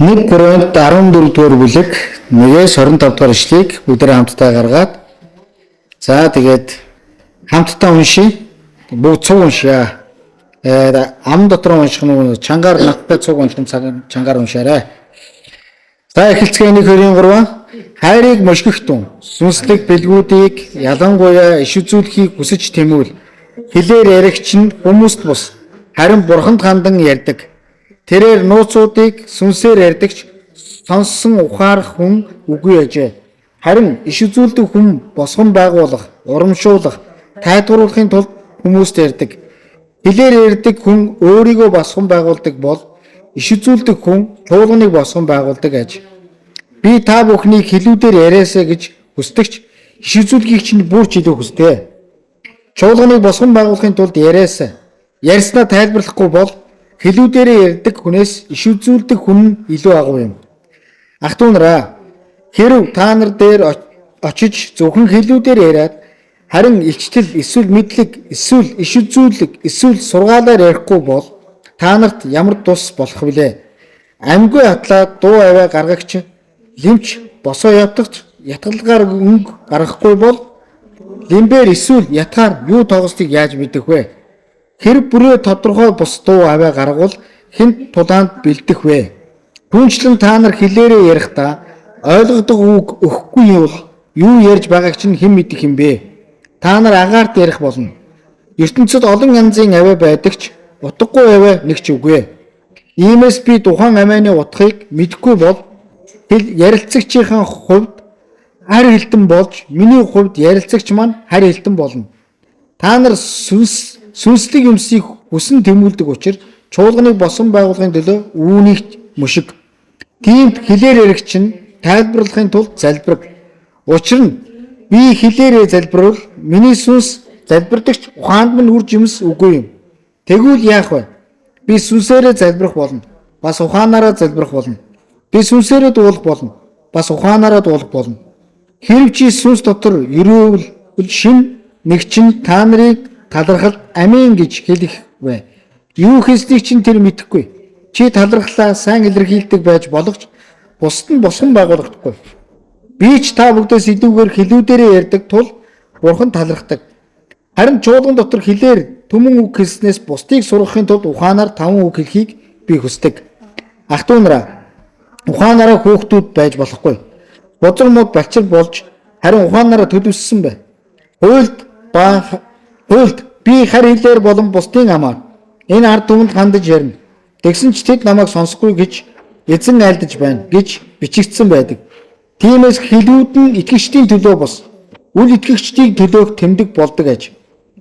1 Коринт 14 дугаар бүлэг 1-ээс 25 дугаар ишлэгийг бүгдээ хамтдаа гаргаад тэгээд хамтдаа уншия. Бүгд цуг уншия. Ам дотор унших нь чангаар надтай цуг унших чангаар уншаарай. За эхэлцгээ 1-2-3 хайрыг мошгих тун сүнслэг бэлгүүдийг ялангуяа иш үзүүлэхийг хүсэж тэмүүл. Хэлээр яригч нь хүмүүст бус харин бурханд хандан ярьдаг. Тэрээр нууцуудыг сүнсээр ярьдагч сонссон ухаарах хүн үгүй ажээ. Харин иш үзүүлдэг хүн босгон байгуулах, урамшуулах, тайлбарлахын тулд хүмүүст ярьдаг. Хэлээр ярьдаг хүн өөрийгөө босгон байгуулдаг бол иш үзүүлдэг хүн чуулганыг босгон байгуулдаг аж. Би та бүхнийг хэлүүдээр яриасаа гэж хүсдэгч иш үзүүлгийг чинь бүр ч илүү хүсдэг. Чуулганыг босгон байгуулахын тулд яриасаа ярьснаа тайлбарлахгүй бол хэлүүдээрээ ярьдаг хүнээс иш үзүүлдэг хүн илүү агуу юм. Ах トゥ нараа хэрв та нар дээр очиж зөвхөн хэлүүдээр яриад харин илчтэл эсвэл мэдлэг эсвэл иш үзүүлэг эсвэл сургаалаар ярихгүй бол та нарт ямар тус болох вүлээ? Амьгүй хатлаад дуу аваа гаргагч лимч босоо явдагч ятгалгаар өнгө гаргахгүй бол лимбээр эсвэл ятгаар юу тоглостыг яаж мэдэх вэ? Хэрэг бүрээ тодорхой бус дуу аваа гаргавал хэн тулаанд бэлдэх вэ? Түүнчлэн та нар хэлээрээ ярихдаа ойлгодог үг өгөхгүй бол юу ярьж байгааг чинь хэн мэдэх юм бэ? Та нар агаарт ярих болно. ертөнцид олон янзын аваа байдагч утгагүй аваа нэг ч үгүй. Иймээс би тухайн авааны утгыг мэдэхгүй бол ярилцагчийн хувьд харь хэлтэн болж миний хувьд ярилцагч маань харь хэлтэн болно. Та нар сүнслэг юмсыг хүсэн тэмүүлдэг учраас чуулганыг босон байгуулахын төлөө үүнийг мушиг. Тиймд хэлээр яригч нь тайлбарлахын тулд залбираг. Учир нь би хэлээрээ залбирвал миний сүнс залбирдагч ухаанд минь үр жимс үгүй юм. Тэгвэл яах вэ? Би сүнсээрээ залбирах болно. Бас ухаанаараа залбирах болно. Би сүнсээрээ дуулах болно. Бас ухаанаараа дуулах болно. Хэрв чи сүнс дотор өрөөвөл шин нэг чинь та нарыг талархал амин гэж хэлэх вэ? Юу хийснийг чинь тэр мэдэхгүй. Чи талархлаа сайн илэрхийлдэг байж болохч бусд нь босгон байгуулагдахгүй. Би ч та бүгдээс илүүгээр хэлүүдээрээ ярьдаг тул бурхан талархдаг. Харин чуулган дотор хэлээр түмэн үг хэлснээс бусдыг сургахын тулд ухаанаар 5 үг хэлхийг би хүсдэг. Ах トゥ нараа ухаанаараа хүүхдүүд байж болохгүй. Бузар мод балчир болж харин ухаанаараа төлөвлөсөн бай. Хуйлд би харь хэлээр болон бусдын амаар энэ ард түмэнд хандаж ярина. Тэгсэн ч тэд намайг сонсохгүй гэж эзэн айлдаж байна гэж бичигдсэн байдаг. Тиймээс хэлүүд нь итгэгчдийн төлөө бос. Үл итгэгчдийн төлөөх тэмдэг болдог аж.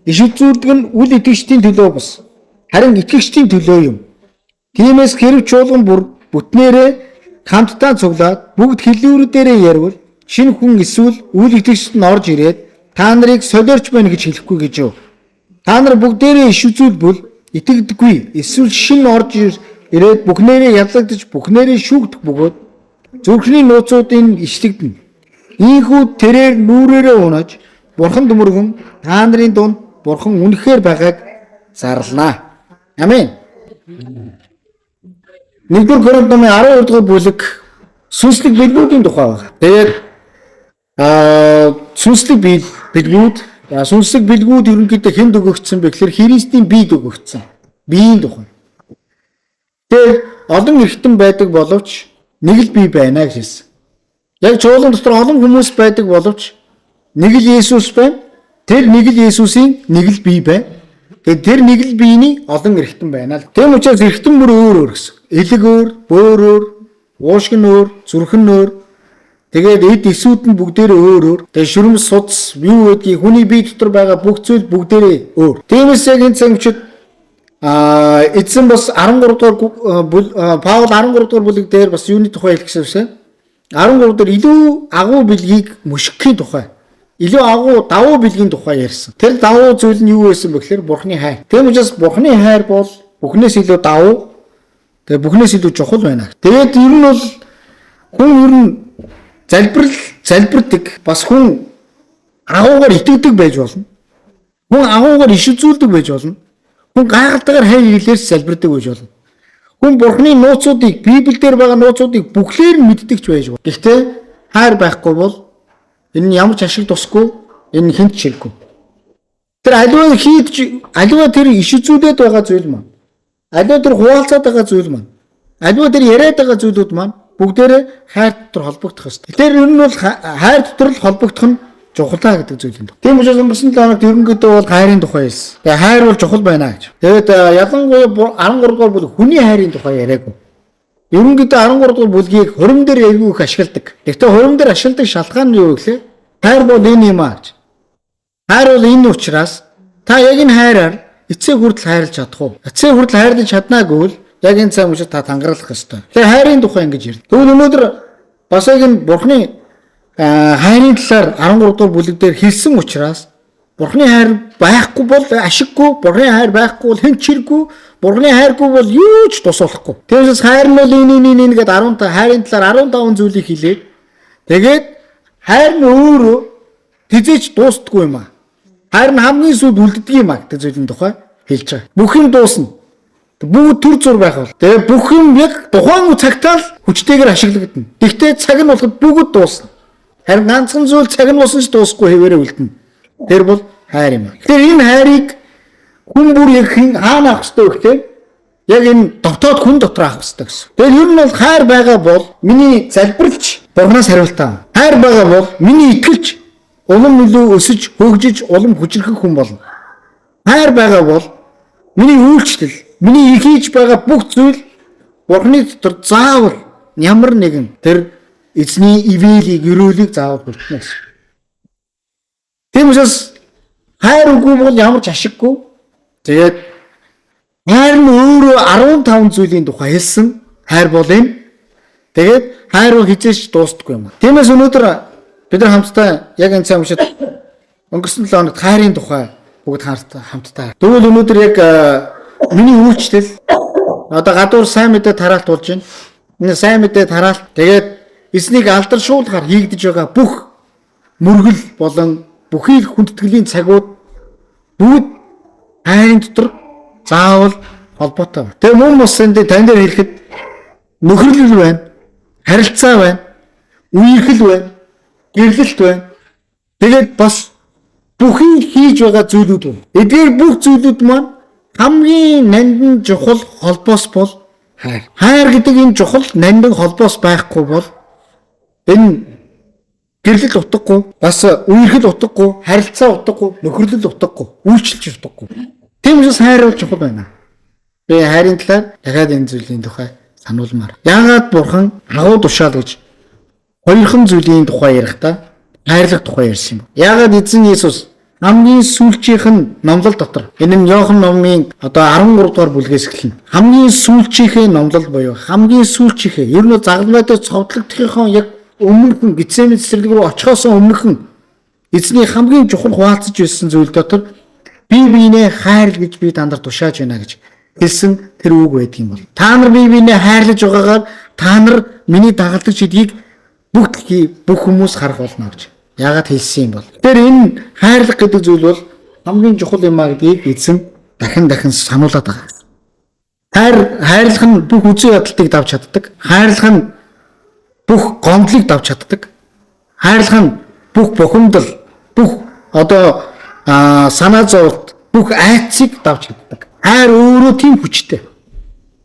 Иш үзүүлдэг нь үл итгэгчдийн төлөө бос. Харин итгэгчдийн төлөө юм. Тиймээс хэрв чуулган бүтнээрээ хамтдаа цуглаад бүгд хэлүүрдээрээ ярил шинэ хүн эсвэл үл итгэгчд нь орж ирээд та нарыг солиорч байна гэж хэлэхгүй гэж юу? Та нар бүгдээрээ иш үзүүлбэл итгэдэггүй эсвэл шинэ орж ирээд бүхнээрээ ялагдаж бүхнээрээ шүүгдэх бөгөөд зүрхний нууцуудын ишлэгдэнэ. Ийхүү тэрээр нүрээрээ унаж бурхан дүмэргэн та нарын дунд бурхан үнэхээр байгааг зарлана. Амен. 1 Коринт 12 дугаар бүлэг сүнслэг бэлгүүдийн тухай байна. Тэгээд сүнслэг бэлгүүд ерөнхийдөө хэнд өгөгдсөн бэ гэхээр Христийн биед өгөгдсөн. Биеийн тухай. Тэгээд олон эргэтэн байдаг боловч нэг л бие байна гэж хэлсэн. Яг чуулган дотор олон хүмүүс байдаг боловч нэг л Есүс байна. Тэр нэг л Есүсийн нэг л бие байна. Тэгээд тэр нэг л биений олон эргэтэн байна л. Тэм учраас эргэтэн бүр өөр гэсэн. Элэг өөр, бөөр өөр, уушгин өөр, зүрхэн өөр. Тэгээд эд эсүүд нь бүгдээрээ өөр өөр. Тэгээд шүрмс судас юу гэдгийг хүний бие дотор байгаа бүх зүйл бүгдээрээ өөр. Тиймээс яг энэ цагт эзэн бас 13 дугаар Паул 13 дугаар бүлэг дээр бас юуны тухай хэлчихсэн. 13 дээр илүү агуу бэлгийг мушигхийн тухай. Илүү агуу давуу бэлгийн тухай ярьсан. Тэр давуу зүйл нь юу байсан бэ гэхээр бурхны хайр. Тийм учраас бурхны хайр бол бүхнээс илүү давуу. Тэгээ бүхнээс илүү чухал байна. Тэгээд ер нь бол хүн ер нь залбирдаг бас хүн агуугаар итгэдэг байж болно. Хүн агуугаар иш үзүүлдэг байж болно. Хүн гайхалтайгаар хайр хэлээрс залбирдаг байж болно. Хүн Бурхны нууцуудыг, Библиэлд байгаа нууцуудыг бүхлээр нь мэддэг ч байж болно. Гэхдээ хайр байхгүй бол энэ ямар ч ашиг тусгүй, энэ хинт чирэггүй. Тэр аливаа тэр иш үзүүлээд байгаа зүйл маань. Аливаа тэр хуваалцаад байгаа зүйл маань. Аливаа тэр яриад байгаа зүйлүүд маань бүгдээрээ хайр дотор холбогдох ёстой. Тэр ер нь бол хайр дотор л холбогдох нь чухлаа гэдэг зүйл юм. Тийм учраас өнгөрсөн 7 хоногт ерөнхийдөө бол хайрын тухай хэлсэн. Тэгээ хайр бол чухал байна гэж. Тэгээд ялангуяа 13 дугаар бүлэг хүний хайрын тухай яриагүй. Ерөнхийдөө 13 дугаар бүлгийг хурим дээр айгүй их ашигладаг. Гэхдээ хурим дээр ашигладаг шалтгаан нь юу вэ гэхээр хайр бол энэ юм аа гэж. Хайр бол энэ учраас та яг энэ хайраар эцэг хүртэл хайрлаж чадах уу? Эцэг хүртэл хайрлаж чаднаагүй л яг энэ цаг үед та тангаралах ёстой. Тэгэхээр хайрын тухай ингэж ярьж. Тэгвэл өнөөдөр бас яг энэ Бурхны хайрын талаар 13 дугаар бүлэг дээр хэлсэн учраас Бурхны хайр байхгүй бол ашиггүй, Бурхны хайр байхгүй бол хэн чирэггүй, Бурхны хайргүй бол юу ч тусуулахгүй. Тэгээс хайр нь бол энэ гэдэг 15 хайрын талаар 15 зүйлийг хэлээд тэгээд хайр нь өөрөө тэзэж дуустдаггүй юм аа. Хайр нь хамгийн сүүлд үлддэг юм аа гэдэг зүйлийн тухай хэлж байгаа. Бүх юм дуусна. Бүгд төр зур байх бол. Тэгээ бүх юм яг тухайн цагтаа л хүчтэйгээр ашиглагдана. Тэгвэл цаг нь болоход бүгд дуусна. Харин ганцхан зүйл цаг нь усан ч дуусахгүй хэвээрээ үлдэнэ. Тэр бол хайр юм. Тэгэхээр энэ хайрыг хүн бүр яг хаана авах ёстой вэ гэхээр яг энэ дотоод хүн дотор авах ёстой гэсэн. Тэгэхээр ер нь бол хайр байгаа бол миний залбирлж Бурханаас хариултаа. Хайр байгаа бол миний итгэж улам илүү өсөж хөгжиж улам хүчрэх хүн болно. Хайр байгаа бол миний үйлчлэл, миний хийж байгаа бүх зүйл Бурханы дотор заавал ямар нэгэн тэр эзний ивэлийг, өрөөлийг заавал хүртнэ гэсэн. Тийм учраас хайр үгүй бол ямар ч ашиггүй. Тэгээд хайр нь өөрөө 15 зүйлийн тухай хэлсэн. Хайр бол энэ. Тэгээд хайр бол хизээч дуустдаггүй юм. Тиймээс өнөөдөр бид нар хамтдаа яг энэ цаг үед өнгөрсөн 7 хоногт хайрын тухай бүгд хамтдаа. Тэгвэл өнөөдөр яг миний үйлчлэл одоо гадуур сайн мэдээ тараалт болж байна. Энэ сайн мэдээ тараалт тэгээд эзнийг алдаршуулахаар хийгдэж байгаа бүх мөргөл болон бүхий л хүндэтгэлийн цагууд бүгд хайрын дотор заавал холбоотой байна. Тэгээ мөн бус энэ тань дээр хэлэхэд нөхөрлөл байна, харилцаа байна, үерхэл байна, гэрлэлт байна. Тэгээд бас бүхий хийж байгаа зүйлүүд байна. Эдгээр бүх зүйлүүд маань хамгийн нандин чухал холбоос бол хайр. Хайр гэдэг энэ чухал нандин холбоос байхгүй бол энэ гэрлэл утгагүй, бас үерхэл утгагүй, харилцаа утгагүй, нөхөрлөл утгагүй, үйлчлж утгагүй. Тийм учраас хайр бол чухал байна. Би хайрын талаар дахиад энэ зүйлийн тухай сануулмаар. Яагаад Бурхан агуу тушаал гэж хоёрхан зүйлийн тухай ярихдаа хайрлах тухай ярьсан юм. Яагаад эзэн Иесус хамгийн сүүлчийнх нь номлол дотор энэ нь Иохан номын одоо 13 дугаар бүлгээс эхэлнэ. Хамгийн сүүлчийнхээ номлол буюу хамгийн сүүлчийнхээ ер нь загалмайтай цовдлогдохын яг өмнөхөн Гетсемане цэцэрлэг рүү очихоос өмнөхөн эзний хамгийн чухал хуваалцаж байсан зүйл дотор бие биенээ хайр гэж би тандар тушааж байна гэж хэлсэн тэр үг байдаг юм бол. Та нар бие биенээ хайрлаж байгаагаар та нар миний дагалдаг шидгийг бүх хүмүүс харах болно гэж. Яагаад хэлсэн юм бол. Тэр энэ хайрлах гэдэг зүйл бол хамгийн чухал юм а гэдгийг эзэн дахин сануулад байгаа. Хайрлах нь бүх үзий ядалтыг давж чаддаг. Хайрлах нь бүх гомдлыг давж чаддаг. Хайрлах нь бүх бухимдал, бүх одоо санаа зовлт, бүх айцыг давж чаддаг. Хайр өөрөө тийм хүчтэй.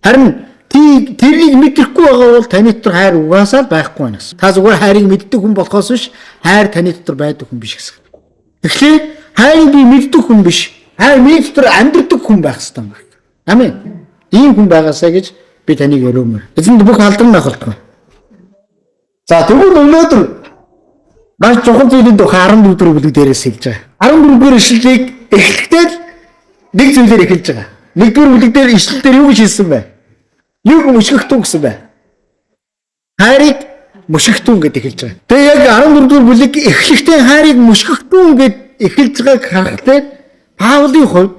Харин тэрийг мэдрэхгүй байгаа бол таны дотор хайр угаасаа байхгүй байна гэсэн. Та зүгээр хайрыг мэддэг хүн болохоос биш, хайр таны дотор байдаг хүн биш гэсэн. Тэгэхээр хайрыг би мэддэг хүн биш, хайр миний дотор амьдрдаг хүн байх ёстой юм. Амин. Ийм хүн байгаасаа гэж би таныг өрөмөр. Эзэнд бүх алдран байх болтгоо. За тэгвэл өнөөдөр маш чухал зүйлийн тухай 14 дэх бүлэг дээрээс хэлж байгаа. 14 дугаар ишлэлийг эхлэхдээ нэг зүйлээр эхэлж байгаа. 1-р бүлэг дээр ишлэл дээр юу гэж хэлсэн бэ? Юуг мөшгөхтүн гэсэн бэ? Хайрыг мөшгөхтүн гэдэг хэлж байгаа. Тэгээ яг 14 дугаар бүлэг эхлэхдээ хайрыг мөшгөхтүн гэд эхэлж байгааг харахад Паулын хувьд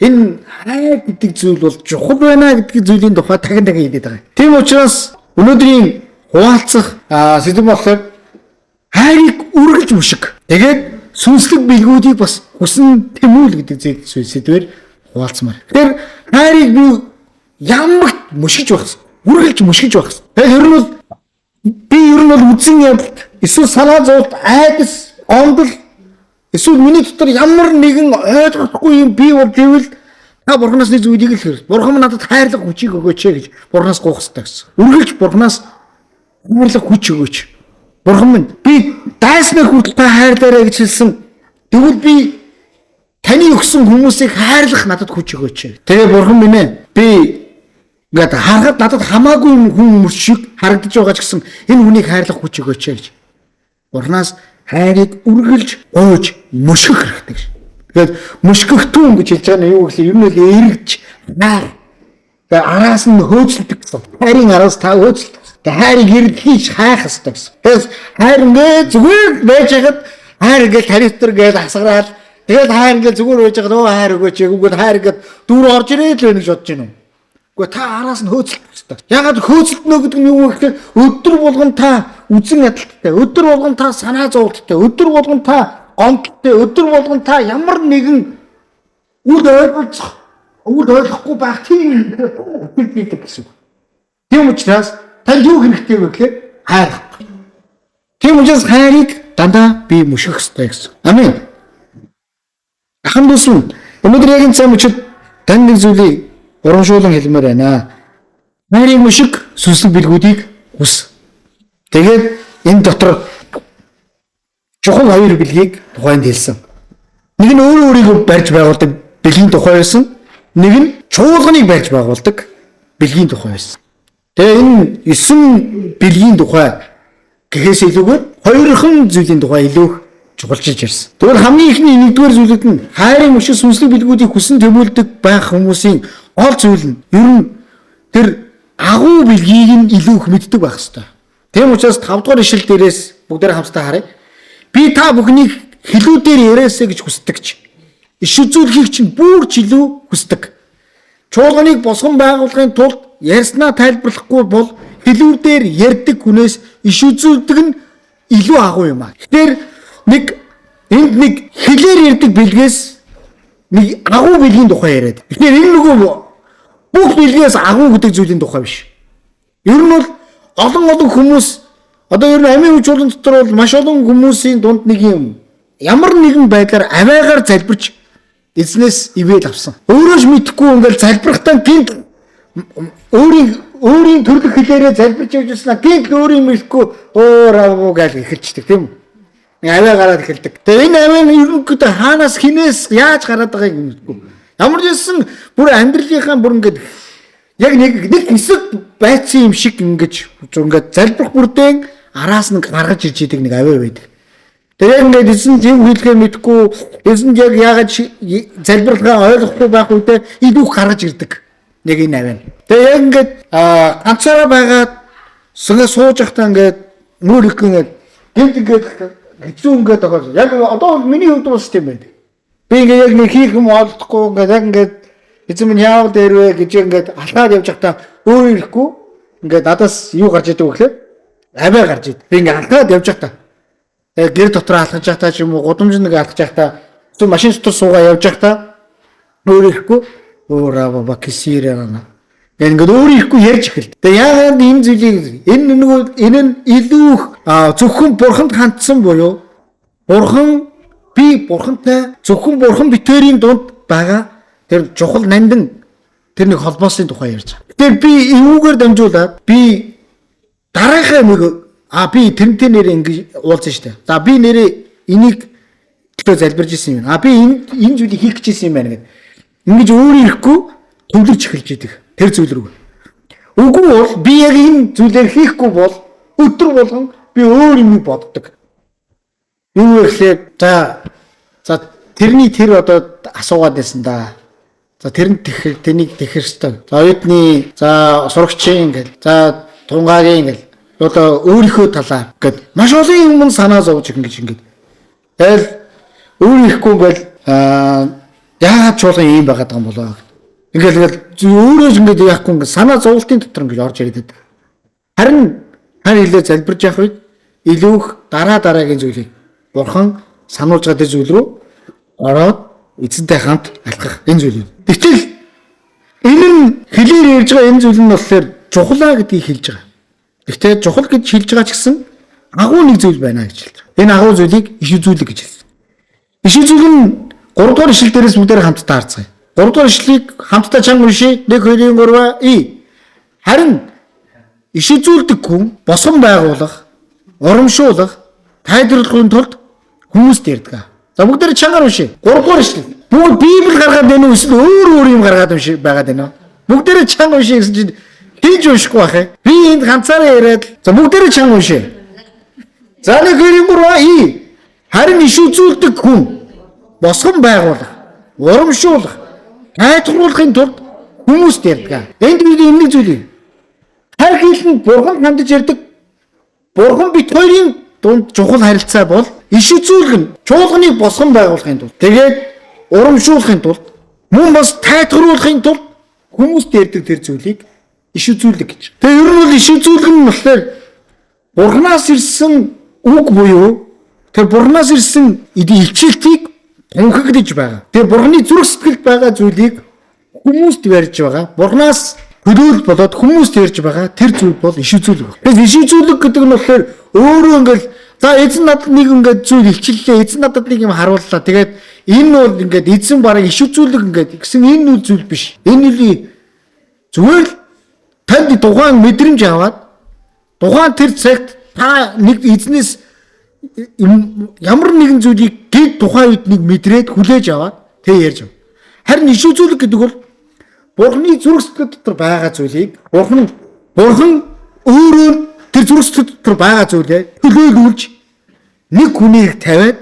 энэ хайр гэдэг зүйл бол чухал байна гэдгийг зүйлийн тухай дахин хэлээд байгаа. Тийм учраас өнөөдрийн хуваалцах сэдв болохоор хайрыг үргэлж мөшг. Тэгээд сүнслэг билгүүдийг бас хүсэн тэмүүл гэдэг сэдвээр хуваалцмаар. Тэгэхээр хайрыг би ямагт мөшгөж байх гэсэн. Үргэлж мөшгөж байх гэсэн. Тэгэхээр ер нь бол би ер нь бол үзэн ядалт эсвэл санаа зовлт айдас ондол эсвэл миний дотор ямар нэгэн ойлгохгүй юм би бол гэвэл та бурхнаас нэг зүйлийг л хэр. Бурхан надад хайрлах хүчийг өгөөч гэж бурхнаас гуйх хэрэгтэй гэсэн. Үргэлж бурхнаас хайрлах хүч өгөөч. Бурхан минь би дайснаа хүртэл та хайрлаарай гэж хэлсэн. Тэгвэл би таны өгсөн хүмүүсийг хайрлах надад хүч өгөөч. Тэгээ бурхан минь ээ би ингээд харахад надад хамаагүй хүн шиг харагдаж байгаа ч гэсэн энэ хүнийг хайрлах хүч өгөөч гэж. Бурханаас хайрыг үргэлж гуйж мөшгөх хэрэгтэй гэж. Тэгээд мөшгөхдүүн гэж хэлж байгаа нь юу гэхээр ер нь л эргэж наа. Тэгээд араас нь хөөцөлдөг гэсэн. Хайрын араас та хөөцөлдөг. Тэгээд хайрыг эргэлхийж хайх хэрэгтэй гэсэн. Тэгээс хайр ингээд зүгээр байж хахад хайр ингээд тарифтер гээд асгараад тэгээд хайр ингээд зүгээр байж хахад өө хайр өгөөч өгөөд хайр ингээд дүүр орж ирээд л байх гэж бодож байна уу? Гэхдээ та араас нь хөөцөлдөх хэрэгтэй. Ягаад хөөцөлднө гэдэг нь юу гэхээр өдөр болгон та үзэн ядалттай, өдөр болгон та санаа зовлттой, өдөр болгон та гомдолтой, өдөр болгон та ямар нэгэн үл ойлгохгүй байх тийм хэлбэртэй гэсэн. Тийм учраас танд юу хэрэгтэй вэ гэхээр хайр. Тийм учраас хайрыг дандаа би мөшгөх ёстой гэсэн. Амин. Ахын дүүс өнөөдөр яг энэ цаг мөчид тань нэг зүйлийг урамшуулан хэлмээр байна. Хайрын мөшг сүнслэг бэлгүүдийг хүс. Тэгээд энэ дотор чухал хоёр бэлгийг тухайд хэлсэн. Нэг нь өөрийгөө барьж байгуулдаг бэлгийн тухай байсан. Нэг нь чуулганыг барьж байгуулдаг бэлгийн тухай байсан. Тэгээ энэ 9 бэлгийн тухай гэхээс илүүгээр хоёрхан зүйлийн тухай илүү чухалчилж ирсэн. Тэгвэл хамгийн ихний нэгдүгээр зүйлүүд нь хайрын мөшг сүнслэг бэлгүүдийг хүсэн тэмүүлдэг байх хүмүүсийн гол зүйл нь ер нь тэр агуу бэлгийг нь илүү их мэддэг байх хэрэгтэй. Тийм учраас 5 дугаар ишлэл дээрээс бүгдээр хамтдаа харъя. Би та бүхнийг хэлүүдээр яриасаа гэж хүсдэгч. Иш үзүүлэхийг чинь бүр ч илүү хүсдэг. Чуулганыг босгон байгуулахын тулд ярьснаа тайлбарлахгүй бол хэлүүдээр ярьдаг хүнээс иш үзүүлдэг нь илүү агуу юм аа. Тэгэхээр энд нэг хэлээр ярьдаг бэлгээс нэг агуу бэлгийн тухай яриад. Тэгэхээр энэ нөгөө бүх бэлгээс агуу гэдэг зүйлийн тухай биш. Ер нь бол олон хүмүүс одоо ер нь амийн хүчрэн дотор бол маш олон хүмүүсийн дунд нэг юм ямар нэгэн байдлаар аваагаар залбирч эзнээс ивэл авсан. Өөрөө ч мэдэхгүй ингээл залбирахтаа гинт өөрийн төрлөх хэлээрээ залбирч явжсна гинт өөрийн мэдэхгүй ууураа гэж эхэлчихдэг тийм үү? Аваа гараад эхэлдэг. Тэгээ энэ аваа нь ерөнхийдөө хаанаас хинээс яаж гараад байгааг мэдэхгүй. Ямар ч юм бүр амьдралынхаа бүр ингээд яг нэг хэсэг байцсан юм шиг ингээд залбирх бүрдээ араас нь гаргаж ирж идэг нэг аваа байдаг. Тэгээ ингээд эзэн тийм хэлхээ мэдэхгүй эзэн яг яагаад залбирлага ойлгохгүй байх үедээ илүү гаргаж ирдэг нэг энэ аваа. Тэгээ яг ингээд ганцаараа байгаад сууж явахдаа ингээд нүүр их ингээд гинт ингээд хэцүү ингээд байгаа. Яг одоо миний хувьд бас тийм байдаг. Би ингээд яг нэг хийх юм олдохгүй ингээд яг ингээд эзэн минь яавал дээр вэ гэж ингээд алхаад явж байхдаа өөрөө ирэхгүй ингээд надаас юу гарч идэг вэ гэхээр аваа гарч идэг. Би ингээд алхаад явж байхдаа гэр дотор алхаж байхдаа ч юм уу гудамж нэг алхаж байхдаа зөв машин дотор суугаа явж байхдаа өөрөө ирэхгүй өөраа баба кисирана. Ингээд өөрөө ирэхгүй ярьж эхэлдэг. Тэгээ яагаад энэ зүйлийг энэ нь илүү зөвхөн бурханд хандсан буюу бурхантай зөвхөн бурхан битэрийн дунд байгаа тэр чухал нандин тэр нэг холбоосын тухай ярьж байгаа. Тэгэхээр би эвүүгээр дамжуулаад би дараахан нэг би тэрнтэй нэр ингэж уулзсан шүү дээ. За би нэрээ энийг төлөө залбирж ирсэн юм. Би энэ зүйлийг хийх гэж ирсэн юм байна гэдэг. Ингэж өөрөө ирэхгүй төвлөрч эхэлж идэг. Тэр зүйл рүү. Үгүй бол би яг энэ зүйлээр хийхгүй бол өдөр болгон би өөр юм боддог. Юу гэхээр за тэрний тэр одоо асуугаад байсан да. За тэрэнд тэнийг тэхэр хэвээр. За оюутны за сурагчийн гэл. За тунгагийн гэл. Одоо өөрийнхөө талаа гэд маш олон юм санаа зовж ингэж. Тэгэл өөр ирэхгүй ингээл яагаад чуулган ийм байгаад байгаа юм болоо. Ингээл өөрөө ингэж яахгүй ингээд санаа зовлтын дотор ингэж орж ирээд байдаг. Харин хэлээ залбирж явах үед илүү их дараагийн зүйлийг бурхан сануулж байгаа зүйл рүү ороод эзэнтэй хамт алхах энэ зүйл. Гэтэл Энэ нь хэлээр ярьж байгаа энэ зүйл нь болохоор чухлаа гэдгийг хэлж байгаа. Гэхдээ чухал гэж хэлж байгаа ч гэсэн агуу нэг зүйл байна гэж хэлж байгаа. Энэ агуу зүйлийг иш үзүүлэг гэж хэлсэн. Иш үзүүлэг нь 3 дугаар ишлэл дээрээс бүгдээр хамтдаа харцгаая. 3 дугаар ишлэлийг хамтдаа чанга уншия. 1 2 3 и. Харин иш үзүүлдэг хүн босгон байгуулах, урамшуулах, тайлбарлахын тулд хүмүүст ярьдаг. За бүгдээр чангаар уншия. 3 дугаар ишлэл. Бүгд Библи гаргаад байна уу эсвэл өөр юм гаргаад уншиж байгаад байна уу? Бүгдээр чанга уншия гэсэн чинь хийж уншихгүй байх ээ. Би энд ганцаараа яриад за бүгдээр чанга уншия. За 1 2 3 и. Харин иш үзүүлдэг хүн босгон байгуулах, урамшуулах, тайлбарлахын тулд хүмүүст ярьдаг. Энд бид энэ зүйлийг хар хэлэнд бурхан хандаж ярьдаг. Бурхан бит хоёрын дунд чухал харилцаа бол иш үзүүлэг нь чуулганыг босгон байгуулахын тулд тэгээд урамшуулахын тулд мөн бас тайлбарлахын тулд хүмүүст ярьдаг тэр зүйлийг иш үзүүлэг гэж. Тэгээ ер нь бол иш үзүүлэг нь болохоор бурханаас ирсэн үг буюу тэр бурханаас ирсэн илчилтийг тунхаглаж байгаа. Тэгээ бурханы зүрх сэтгэлд байгаа зүйлийг хүмүүст барьж байгаа. Бурханаас хөдөөл болоод хүмүүст ярьж байгаа тэр зүйл бол иш үзүүлэг. Тэгэхээр иш үзүүлэг гэдэг нь болохоор өөрөө ингээл за эзэн надад нэг ингээд зүйл илчиллээ, эзэн надад нэг юм харууллаа. Тэгээд энэ бол ингээд эзэн бараг иш үзүүлэг ингээд гэсэн энэ үйл зүйл биш. Энэ үлийн зүгээр танд тухайн мэдрэмж аваад тухайн тэр цагт та нэг эзнээс ямар нэгэн зүйлийг гээд тухайн үед нэг мэдрээд хүлээж аваад тэг ярьж байгаа. Харин иш үзүүлэг гэдэг бол бурхны зүрх сэтгэл дотор байгаа зүйлийг бурхан өөрөө тэр зүрх сэтгэл дотор байгаа зүйлээ төлөөлүүлж нэг хүнийг тавиад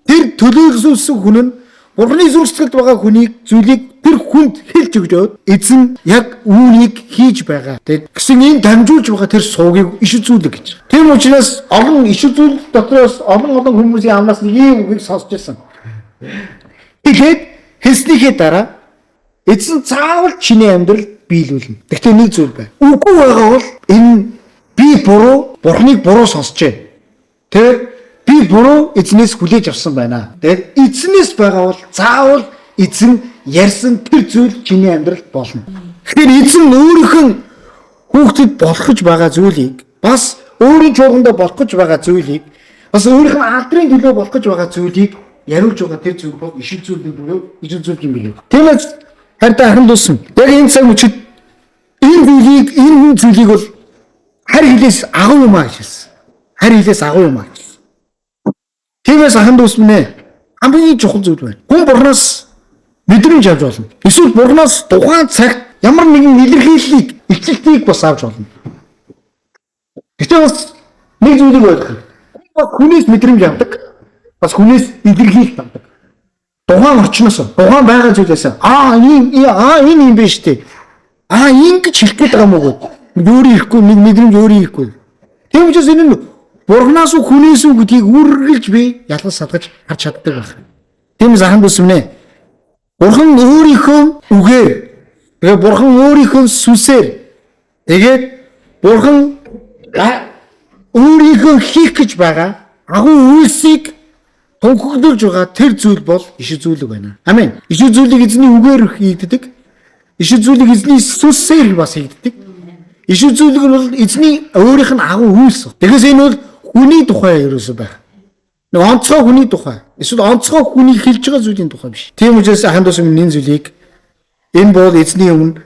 тэр төлөөлсөн хүн нь бурхны зүрх сэтгэлд байгаа зүйлийг тэр хүнд хэлж өгч яваад эзэн яг үүнийг хийж байгаа. Тэгээд гэсэн энэ дамжуулж байгаа тэр суугийг иш үзүүлэг гэж. Тийм учраас олон иш үзүүлэлт дотроос олон хүмүүсийн амнаас нэг юм үгийг сонсч ирсэн. Тэгээд хэлснийхээ дараа эзэн заавал чиний амьдралд биелүүлнэ. Гэхдээ нэг зүйл байна. Үгүй байгаа бол энэ би буруу, бурхныг буруу сонсчээ. Тэр би буруу эзнээс хүлээж авсан байна. Тэгээд эзнээс байгаа бол заавал эзэн ярьсан тэр зүйл чиний амьдралд болно. Тэгэхээр эзэн өөрийнхөө хүүхдэд болгож байгаа зүйлийг бас өөрийн чуулгандаа болгож байгаа зүйлийг бас өөрийнх нь алдрын төлөө болгож байгаа зүйлийг яриулж байгаа тэр зүйл бол иш үзүүлэг буюу иш үзүүлэг юм билээ. Тиймээс харин ахын дуусан. Яг энэ цаг үчид энэ зүйлийг бол харь хилээс агуу юм аа гэсэн. Харь хилээс агуу юм аа гэсэн. Тиймээс ахын дуусан нэ хамгийн чухал зүйл байна. Хүн бурхнаас мэдрэмж авч болно. Эсвэл бурхнаас тухайн цагт ямар нэгэн илэрхийллийг, илчилтийг бас авч болно. Гэвч бас нэг зүйлийг ойлгох. Хүнээс мэдрэмж авдаг. Бас хүнээс илэрхийлэлт авдаг. Тухайн орчноос, тухайн байгаа зүйлээс энэ юм биш үү? Ингэж хэлэх гээд байгаа юм уу? Өөрөө ирэхгүй, нэг мэдрэмж өөрөө ирэхгүй. Тийм учраас энэ нь бурхнаас уу хүнээс үү гэдгийг үргэлж би ялгаж садгаж харж чаддаг байна. Тиймээс ахын дүүсвнэ. Бурхан өөрийнхөө үгээр, тэгээ бурхан өөрийнхөө сүнсээр, тэгээд бурхан өөрийнхөө хийх гэж байгаа агуу үйлсийг тунхаглуулж байгаа тэр зүйл бол иш үзүүлэг байна. Амен. Иш үзүүлэг эзний үгээр хийгддэг. Иш үзүүлэг эзний сүнсээр бас хийгддэг. Иш үзүүлэг нь бол эзний өөрийнх нь агуу үйлс. Тэгээс энэ бол хүний тухай ерөөсөө байх. Нэг онцгой хүний тухай. Эсвэл онцгой хүний хэлж байгаа зүйлийн тухай биш. Тийм учраас ахын дус энэ зүйлийг энэ бол эзний өмнө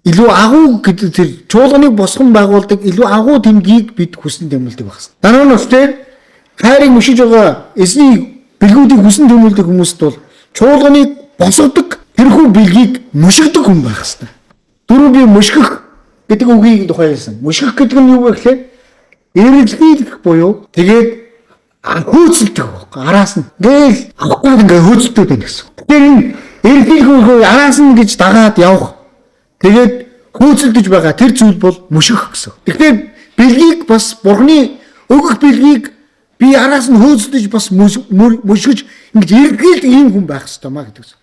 илүү агуу гэдэг тэр чуулганыг босгон байгуулдаг илүү агуу тэмдгийг бид хүсэн тэмүүлдэг багс. Дараа нь өстэй хайрыг мөшиж байгаа эзний бэлгүүдийг хүсэн тэмүүлдэг хүмүүст бол чуулганыг босгодог тэрхүү бэлгийг мөшигдөг хүн байх хэвээр. Дөрөв би мөшгөх гэдэг үгийг тухай хэлсэн. Мөшгөх гэдэг нь юу вэ гэхээр эрэлхийлэх буюу тэгээд хөөцөлдөх араас нь гээл авахгүй ингээ хөөцөлдөд байна гэсэн. Тэгэхээр энэ эрэлхийлэх араас нь гэж дагаад явах тэгээд хөөцөлдөж байгаа тэр зүйл бол мөшгөх гэсэн. Тэгэхээр бэлгийг бас бурхны өгөх бэлгийг би араас нь хөөцөлдөж бас мөшгөж ингэж эргэлдэг ийм хүн байх хэрэгтэй маа гэдэг.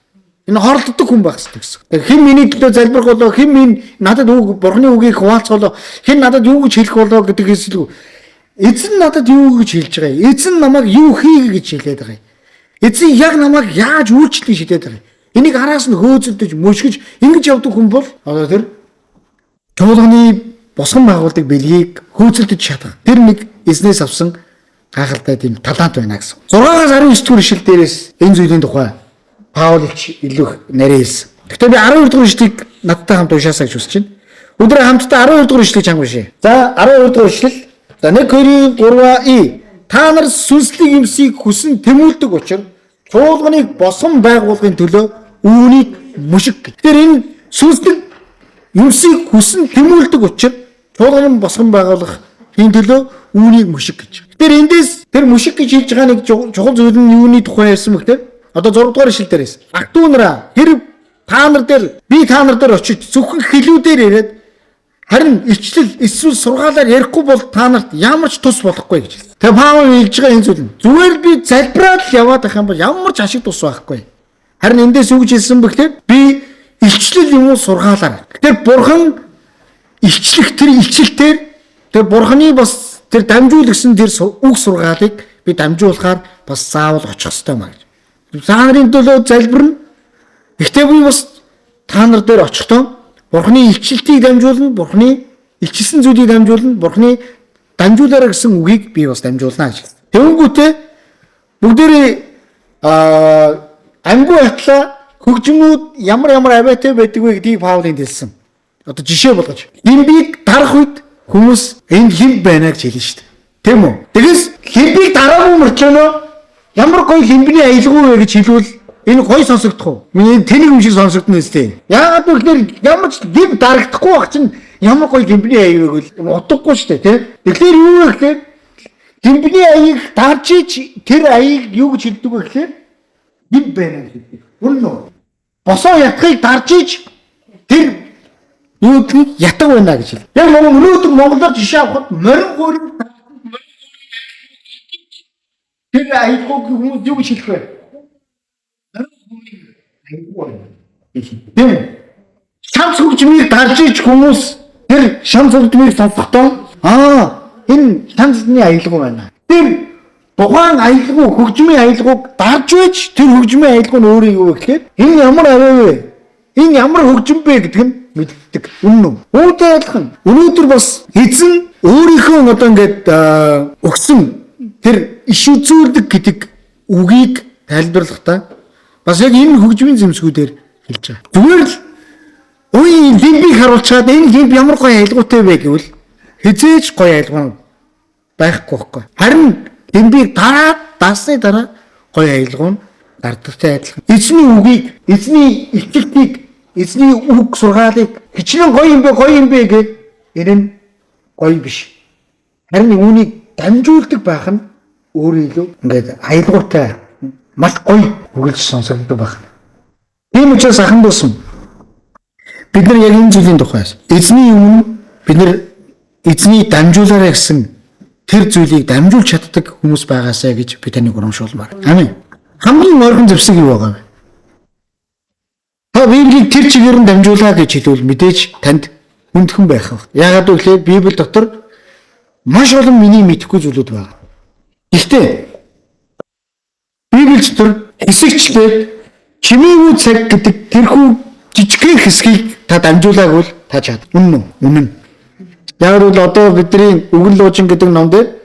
Энэ хорлдог хүн байх хэрэгтэй гэсэн. Хэн миний төлөө залбирх болоо, хэн минь надад үг бурхны үгийг хуваалцголоо, хэн надад юу гэж хэлэх болоо гэдгээс илүү эзэн надад юу гэж хэлж байгаа юм? Эзэн намайг юу хийе гэж хэлээд байгаа юм? Эзэн яг намайг яаж үйлчлэх шийдээд байгаа юм? Энийг араас нь хөөцөлдөж мөшгөж ингэж явдаг хүн бол одоо тэр чуулганы босгон байгуулдаг бэлгийг хөөцөлдөж чадах. Тэр нэг эзнээс авсан гайхалтай тийм талант байна гэсэн. 6-аас 19 дугаар ишлэл дээрээс энэ зүйлийн тухай Паул их илүү нарийн хэлсэн. Гэхдээ би 12 дугаар ишлэлийг надтай хамт уншаасаа гэж хүсэж байна. Өдөр хамтдаа 12 дугаар ишлэлийг чанга уншъя. За 12 дугаар ишлэл. За 1 Коринт 3:i та нар сүнслэг юмсыг хүсэн тэмүүлдэг учраас чуулганыг босгон байгуулахын төлөө үүнийг мөшиг гэж. Тэр энэ сүнслэг юмсыг хүсэн тэмүүлдэг учраас чуулганыг босгон байгуулахын төлөө үүнийг мөшиг гэж. Тэр эндээс тэр мөшиг гэж хэлж байгаа нэг чухал зүйл нь юуны тухай ярьсан бэ гэхээр одоо 6 дугаар ишлэл дээрээс Агдуунараа хэрэг та нар дээр очиж зөвхөн хэлүүдээр яриад харин ичлэл эсвэл сургаалаар ярихгүй бол та нарт ямар ч тус болохгүй гэж. Тэгээ Паул хэлж байгаа энэ зүйл нь зүгээр би залбираад л яваад байх юм бол ямар ч ашиг тус байхгүй. Харин эндээс юу гэж хэлсэн бэ гэхээр би ичлэл юм уу сургаалаар. Тэр бурхан ичлэх тэр ичлэлээр тэр бурханы бас тэр дамжуулсан тэр үг сургаалыг би дамжуулахаар бас заавал очих ёстой маа гэж. Та нарын төлөө залбирна. Гэхдээ би бас та нар дээр очихдоо бурханы илчилтийг дамжуулна, бурханы илчилсэн зүйлийг дамжуулна, бурханы дамжуулаараа гэсэн үгийг би бас дамжуулна гэж. Тэнгүүтээ бүгдээрээ амгүй атлаа хөгжмүүд ямар авиатай байдаг вэ гэдгийг Паул хэлсэн. Одоо жишээ болгож. Химбийг дарах үед хүмүүс энэ химб байна гэж хэлнэ шүү дээ. Тийм үү? Тэгээс химбийг дараагүй мөрчлөө ямар гоё химбний аялгүй вэ гэж хэлвэл энэ гоё сонсогдох уу? Миний тэнэг юм шиг сонсогдно үстэй. Яагаад гэвэл ямар ч химб дарагдахгүй байх чинь ямар гоё химбний аяг вэ гэвэл утгагүй шүү дээ, тийм. Тэгэхээр юу вэ гэхээр химбний аяг дарж ич тэр аяг юу гэж хэлдэг вэ гэхээр химб байна гэж хэлдэг. Үнэн үү? Босоо ятхыг дарж ич тэр юу гэдгийг ятг байна гэж хэл. Яг өнөөдөр Монголоор жишээ авахад морин гурийн тэр аяггүй хүмүүс юу гэж хэлэх вэ? Тийм. Шамс хөгжмийг дарж ич хүмүүс тэр шамс хөгжмийг сонсохдоо энэ шамсны аялгүй байна. Тэр тухайн аялгүй хөгжмийн аялгүйг дарж байж тэр хөгжмийн аялгүй нь өөрөө юу вэ гэхээр энэ ямар аваа вэ? Энэ ямар хөгжим бэ гэдэг нь мэддэг. Үнэн үү? Үүнтэй адилхан. Өнөөдөр бас эзэн өөрийнхөө одоо ингээд өгсөн тэр иш үзүүлдэг гэдэг үгийг тайлбарлахдаа бас яг энэ хөгжмийн зэмсгүүдээр хэлж байгаа. Зүгээр л лимбийг харуулчаад энэ лимб ямар гоё аялгуутай вэ гэвэл хизээж гоё аялгаа байхгүй байхгүй. Харин лимбийг даасны дараа гоё аялгуу нь дардагтай адилхан. Эзний үгийг, эзний итгэлтийг, эзний үг сургаалыг хичнээн гоё юм бэ гэхэд энэ нь гоё биш. Харин үүнийг дамжуулдаг байх нь өөрөө илүү ингээд аялгуутай маш гоё үргэлж сонсогддог байх. Тийм учраас ахын дүүсэн бид нар яг энэ зүйлийн тухай эзний өмнө бид нар эзний дамжуулаарай гэсэн тэр зүйлийг дамжуулж чаддаг хүмүүс байгаасаа гэж би таныг урамшуулмаар. Амин. Хамгийн ойрхон зэвсэг юу байгаа вэ? Та Библийг тэр чигээр нь дамжуулаа гэж хэлвэл мэдээж танд хүндхэн байх. Яагаад гэвэл Библи дотор маш олон миний мэдэхгүй зүйлүүд байна. Гэхдээ Библи дотор хэсэгчлээд чимээгүй цаг гэдэг тэрхүү жижигхэн хэсгийг та дамжуулааг бол та чад. Үнэн үү? Үнэн. Яг л одоо бидний өгөн луужин гэдэг ном дээр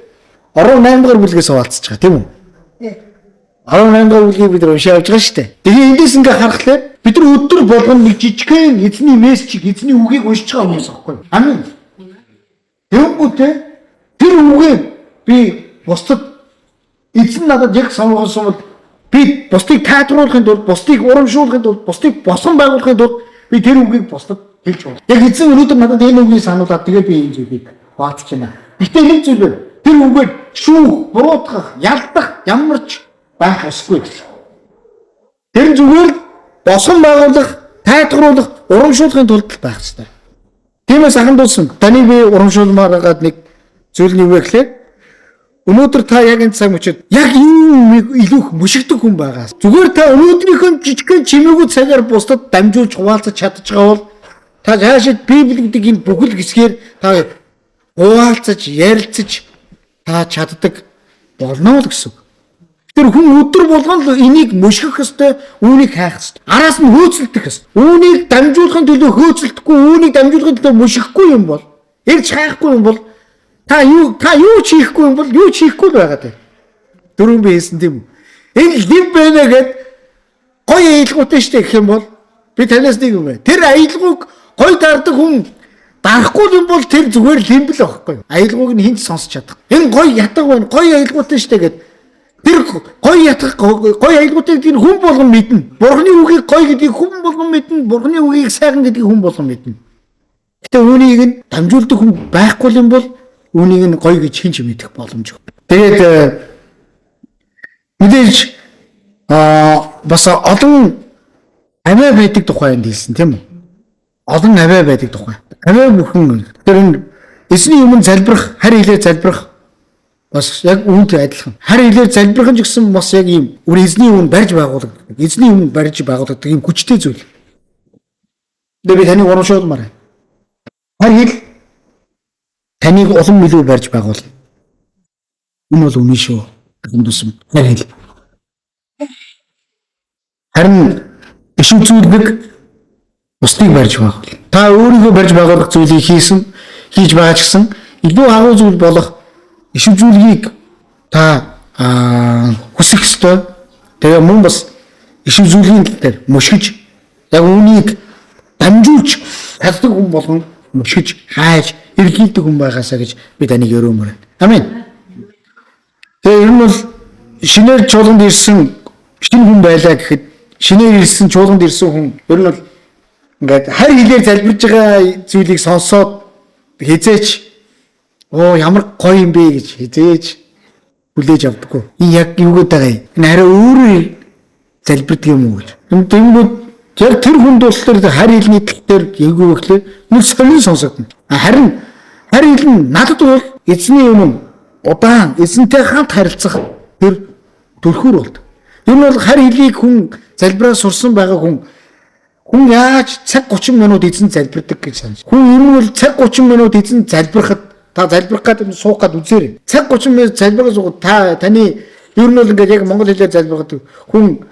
18 дугаар бүлгээс хаваалцж байгаа тийм үү? 18 дугаар бүлгийг бид уншиж авч байгаа шүү дээ. Тэгээ эндээс ингээ харахад бид нар өдөр болгоно нэг жижигхэн эзний мессежийг, эзний үгийг уншиж байгаа хүмүүс аахгүй. Амин. Тэгэнгүүтээ тэр үгийг би бусдад эзэн надад яг сонгосон бол би бусдыг тайлбарлахын тулд, бусдыг урамшуулахын тулд, бусдыг босон байгуулахын тулд би тэр үгийг бусдад хэлж байна. Яг эзэн өнөөдөр надад энэ үгийг сануулад тэгээ би энэ зүйлийг баатж байна. Гэхдээ нэг зүйл байна. Тэр үгээр шүүх, буруутгах, ялдах ямар ч байх ёсгүй гэсэн. Тэр зүгээр босон байгуулах, тайлбарлах, урамшуулахын тулд байх ёстой. Тиймээс ахын дуусан таны би урамшуулмаар байгаа нэг зүйл нь юу вэ гэхээр өнөөдөр та яг энэ цаг мөчид яг энэ илүү мөшигдөх хүн байгаа. Зүгээр та өнөөдрийнхөө жижигхэн чимээгүй цагаар бусдад дамжуулж хуваалцаж чадж байгаа бол та цаашид Библи гэдэг энэ бүхэл хэсгээр та хуваалцаж, ярилцаж та чаддаг болно л гэсэн. Тэр хүн өдөр болгон л энийг мөшгөх ёстой, үүнийг хайх ёстой. Араас нь хөөцөлдөх ёстой. Үүнийг дамжуулахын төлөө хөөцөлдөхгүй, үүнийг дамжуулахын төлөө мөшгөхгүй юм бол, ирж хайхгүй юм бол та юу ч хийхгүй юм бол юу ч хийхгүй л байгаа дээ. Дөрөв би хэлсэн тийм үү? Энэ хэв байна гэд гоё аялгуутай штэ гэх юм бол би танаас нэг юм байна. Тэр аялгууг гоё даардаг хүн дарахгүй юм бол тэр зүгээр лимбэл байхгүй юу? Аялгууг нь хинч сонсч чадах. Энэ гоё ятаг байна, гоё аялгуутай штэ гэд тэр гоё ятаг гоё аялгуутай гэдгийг хүн болгон мэднэ. Бурхны үгийг гоё гэдгийг хүн болгон мэднэ. Бурхны үгийг сайхан гэдгийг хүн болгон мэднэ. Гэтэ үүнийг нь дамжуулдаг хүн байхгүй юм бол үүнийг нь гоё гэж хинч мэдэх боломжгүй. Тэгээд мэдээж бас олон аваа байдаг тухайд хэлсэн тийм үү? Олон аваа байдаг тухай. Аваа бүхэн тэр энэ эзний өмнө залбирах, харь хэлээр залбирах бас яг үүнтэй адилхан. Харь хэлээр залбирах нь ч гэсэн бас яг ийм эзний өмнө барьж байгуулагддаг. Эзний өмнө барьж байгуулагддаг ийм хүчтэй зүйл. Тэгээд би таныг урамшуулмаар байна. Харь хэл таныг улам илүү барьж байгуулна. Энэ бол үнэн шүү. Хүндүсэм. Харь хэл. Харин иш үзүүлбэг бусдыг барьж байгуул. Та өөрийгөө барьж байгуулах зүйлийг хийж байгаа ч гэсэн илүү агуу зүйл болох иш үзүүлгийг та хүсэх ёстой. Тэгээ мөн бас иш үзүүлгийн дээр мөшгөж яг үүнийг дамжуулж чаддаг хүн болгон мөшгөж хайж эргэлдэг хүн байгаасаа гэж би таныг өрөмөр. Амен. Тэгээ ер нь бол шинээр чуулганд ирсэн шинэ хүн байлаа гэхэд шинээр ирсэн чуулганд ирсэн хүн ер нь бол ингээд харь хэлээр залбирж байгаа зүйлийг сонсоод хизээч ямар гоё юм бэ гэж хизээч хүлээж авдаггүй. Энэ яг юу гэдэг байгаа юм? Энэ арай өөрөө залбирдаг юм уу гэж. Тэнгүүд яг тэр хүнд болохоор харь хэлний тал дээр эйгүү гэхлээр нүд сонин сонсогдно. Харин харь хэл нь надад бол эзний өмнө удаан эзэнтэй хамт харилцах тэр төрхөр болдог. Энэ бол харь хэлийг хүн залбираа сурсан байгаа хүн яаж цаг 30 минут эзэн залбирдаг гэж санаж. Хүн ер нь бол цаг 30 минут эзэн залбирахад та залбирах гэдэг суух гад үзээрэй. Цаг 30 минут залбирах суугаад таны ер нь бол ингээд яг монгол хэлээр залбирахад хүн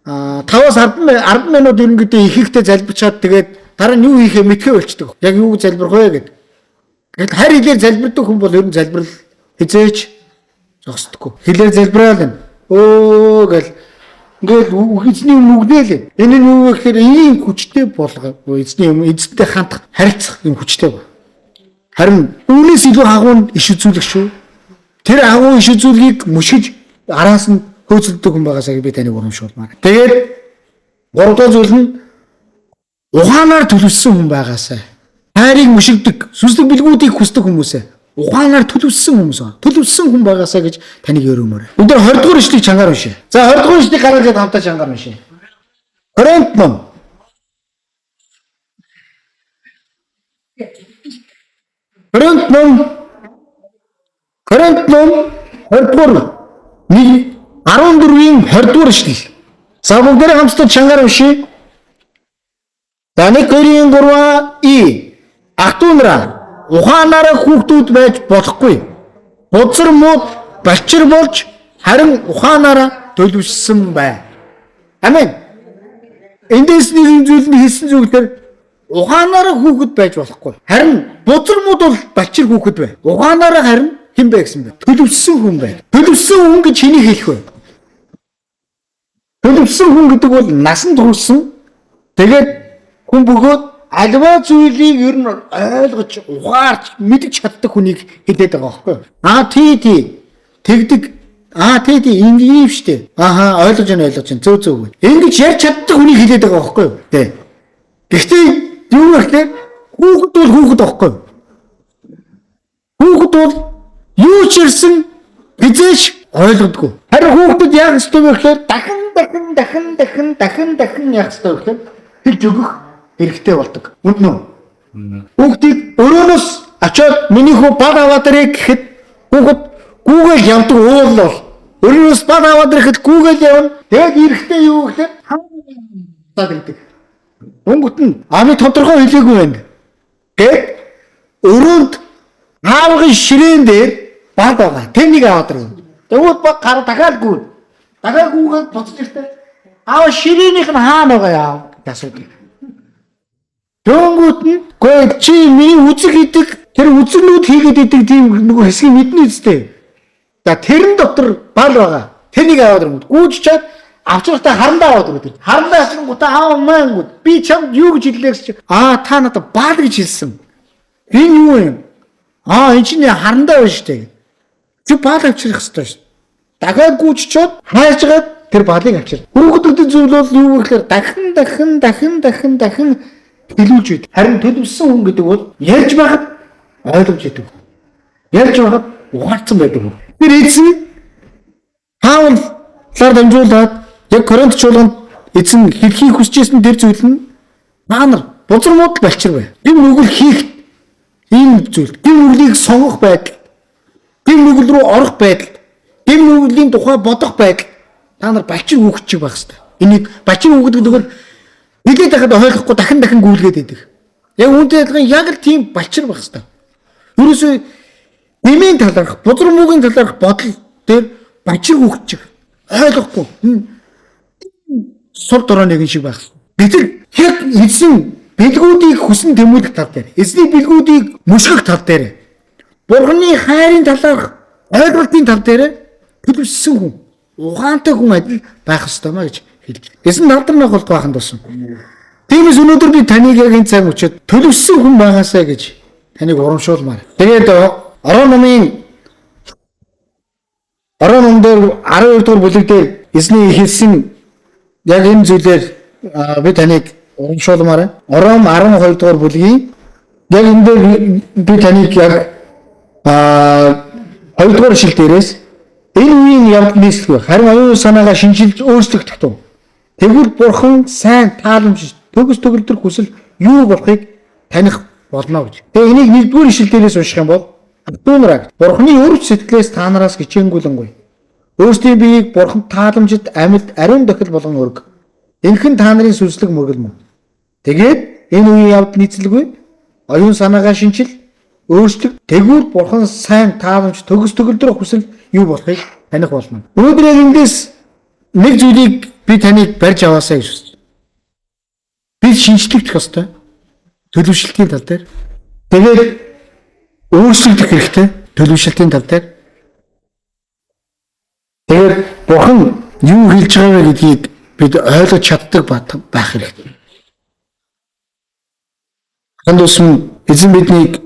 5-аас 10 минут ерөнхийдөө ихэнхдээ залбирчаад тэгээд дараа нь юу хийхээ мэдхээ болчдөг. Яг юу залбирх вэ гэдэг. Гэтэл харь хэлээр залбирдаг хүн бол ер нь залбирал хизээч зогсдоггүй. Хэлээр залбираа л гэл ингээд эзний өмнө үгнээл. Энэ нь юу вэ гэхээр ийм хүчтэй болгоо эзний өмнө эзэнтэй хандах харилцах юм хүчтэй байна. Харин үүнээс илүү агуу нь иш үзүүлэх шүү. Тэр агуу иш үзүүлгийг мөшгөж араас нь хөөцөлдөг хүн байгаасаа би таныг урамшуулмаар. Тэгээд гуравдугаар зүйл нь ухаанаар төлөвлөсөн хүн байгаасаа. Хайрыг мөшгдөг, сүнслэг билгүүдийг хүсдэг хүмүүсээ ухаанаар төлөвлөсөн хүмүүс байна. Төлөвлөсөн хүн байгаасаа гэж таныг өрөмөр. Өндөр 20 дугаар ишлэгийг чангаар уншъя. За 20 дугаар ишлэгийг гаргаж хамтаа чангаар уншъя. Коринт ном. Коринт ном 20 дугаар 14-ийн 20 дугаар ишлэл. За бүгдээ хамтдаа чангаар уншъя. За 1-2-3 ах トゥ нараа ухаанаараа хүүхдүүд байж болохгүй. Бузар мод балчир болж харин ухаанаараа төлөвшсөн бай. Амен. Эндээс нэг юм зүйл нь хэлсэн зүйлээр ухаанаараа хүүхэд байж болохгүй. Харин бузар мод бол балчир хүүхэд бай. Ухаанаараа харин хэн бэ гэсэн бэ? Төлөвшсөн хүн бай. Төлөвшсөн хүн гэж хэнийг хэлэх вэ? Төлөвшсөн хүн гэдэг бол насан туршсан. Тэгээд хүн бөгөөд альва зүйлийг ер нь ойлгож ухаарч мэдж чаддаг хүнийг хэлээд байгаа байхгүй юу? Тий. Тэгдэг. Тий ийм штэ. Ойлгож байна. Зөв. Ингэж ярьж чаддаг хүнийг хэлээд байгаа байхгүй юу? Тий. Гэхдээ юу гэхээр хүүхэд бол хүүхэд байхгүй юу? Хүүхэд бол юу ч ирсэн хизээш ойлгодгүй. Харин хүүхдүүд яг өстой гэхээр дахин яг өстой гэхээр хэлж өгөх хэрэгтэй болдог. Үнд нь. Хүүхдийг өрөөнөөс очиод миний хүү бад аваад ирэх гэхэд хүүхэд гүүгээл явдаг уул бол өрөөнөөс бад аваад ирэхэд гүүгээл явна. Тэгээд ирэхдээ юу гэхээр хаа гэдэг. Өнгөт нь ами тодорхой хэлээгүй байна. Гэт өрөөнд аавын ширээн дээр бад байгаа. Тэнийг аваад ирнэ. Тэгвэл баг гар дахиад гүн. Дахиад гүүгээд буцаж иртээ. Аав ширээнийх нь хаана байгаа яав гэж асуудаг. Дөнгөт нь гүй чи миний үзэг идэг тэр үзэгнүүд хийгээд идэг тийм нөгөө хэсгийг мэднэ үстэй. За тэрэн дотор бал байгаа. Тэнийг аваад ирэнгүүт гүйжчихэд авчрахтаа харандаа аваад ирээд. Харандаа авчрангуудаа аав маангууд би чамд юу гэж хэллээ гэж. Та надад бал гэж хэлсэн. Би юу юм? Энэ чинь харандаа байна шүү дээ. Чи бал авчрах хэрэгтэй шүү. Дахиад гүйжчихэд хайжгаад тэр балыг авчир. Хүүхдүүдийн зүйл бол юу гэхээр дахин хэлүүлж байд. Харин төлөвсөн хүн гэдэг бол ярьж байхад ойлгож идэг. Ярьж байхад ухаарсан байдаг. Тэр эзэн Паулаар дамжуулаад яг Коринт чуулганд эзэн хэлхийг хүсэжсэн тэр зүйл нь та нар бузар муудал балчир бай. Гим нүгэл хийх ийм зүйл. Гим нүглийг сонгох байдал. Гим нүгэл рүү орох байдал. Гим нүглийн тухай бодох байдал. Та нар балчир өгч байх хэрэгтэй. Энийг балчир өгдөг нөхөр хэлээд байхад ойлгохгүй дахин гүйлгээд идэг. Яг үүнтэй адилхан яг л тийм балчир байх хэрэгтэй. Ерөөсөө нэмийн талаарх, бузар муугийн талаарх бодол дээр балчир өгч ойлгохгүй. Сур дорой нэгэн шиг байх. Бид яг эзэн бэлгүүдийг хүсэн тэмүүлэх тал дээр, эзний бэлгүүдийг мөшгөх тал дээр, Бурханы хайрын талаарх ойлголтын тал дээр төлөвшсөн хүн, ухаантай хүн адил байх ёстой маа гэж хэлж. Эзэн алдарнах бол баахан тусам. Тиймээс өнөөдөр би таныг яг энэ цаг үчид төлөвшсөн хүн байгаасаа гэж таныг урамшуулмаар. Тэгээд Орон номын дээр 12 дугаар бүлэг дээр эзний хэлсэн яг энэ зүйлээр би таныг урамшуулмаар. Орон 12 дугаар бүлгийн яг энэ дээр би таныг яг 2 дугаар шил дээрээс энэ үеийн явдал нийслэх. Харин оюун санаагаа шинжилж өөрчлөх татав. Тэгвэл Бурхан сайн тааламж төгс төгөлдөр хүсэл юу болохыг таних болно гэж. Тэгээ энийг 1-р ишил дээрээс унших юм бол Дүүнраг Бурханы өрч сэтгэлээс та нараас хичээнгүйлэнгүй. Өөрсдийн биеийг Бурханд тааламжид амьд ариун дахил болгон өрг. Энхэн та нарын сүнслэг мөргөл мөн. Тэгээд энэ үеийн явд нийцэлгүй оюун санаагаа шинжил өөрчлөг. Тэгвэл Бурхан сайн тааламж төгс төгөлдөр хүсэл юу болохыг таних болно. Өнөөдөр яг эндээс нэг зүйлийг би таныг барьж аваасаа гэж хүсэж. Бид шинжлэх ёстой. Төлөвшөлтийн тал дээр. Тэгээд өөрчлөлт хэрэгтэй төлөвшөлтийн тал дээр. Тэгээд Бурхан юу хэлж байгаа вэ гэдгийг бид ойлгож чаддаг байх хэрэгтэй. Хандуусм эзэн биднийг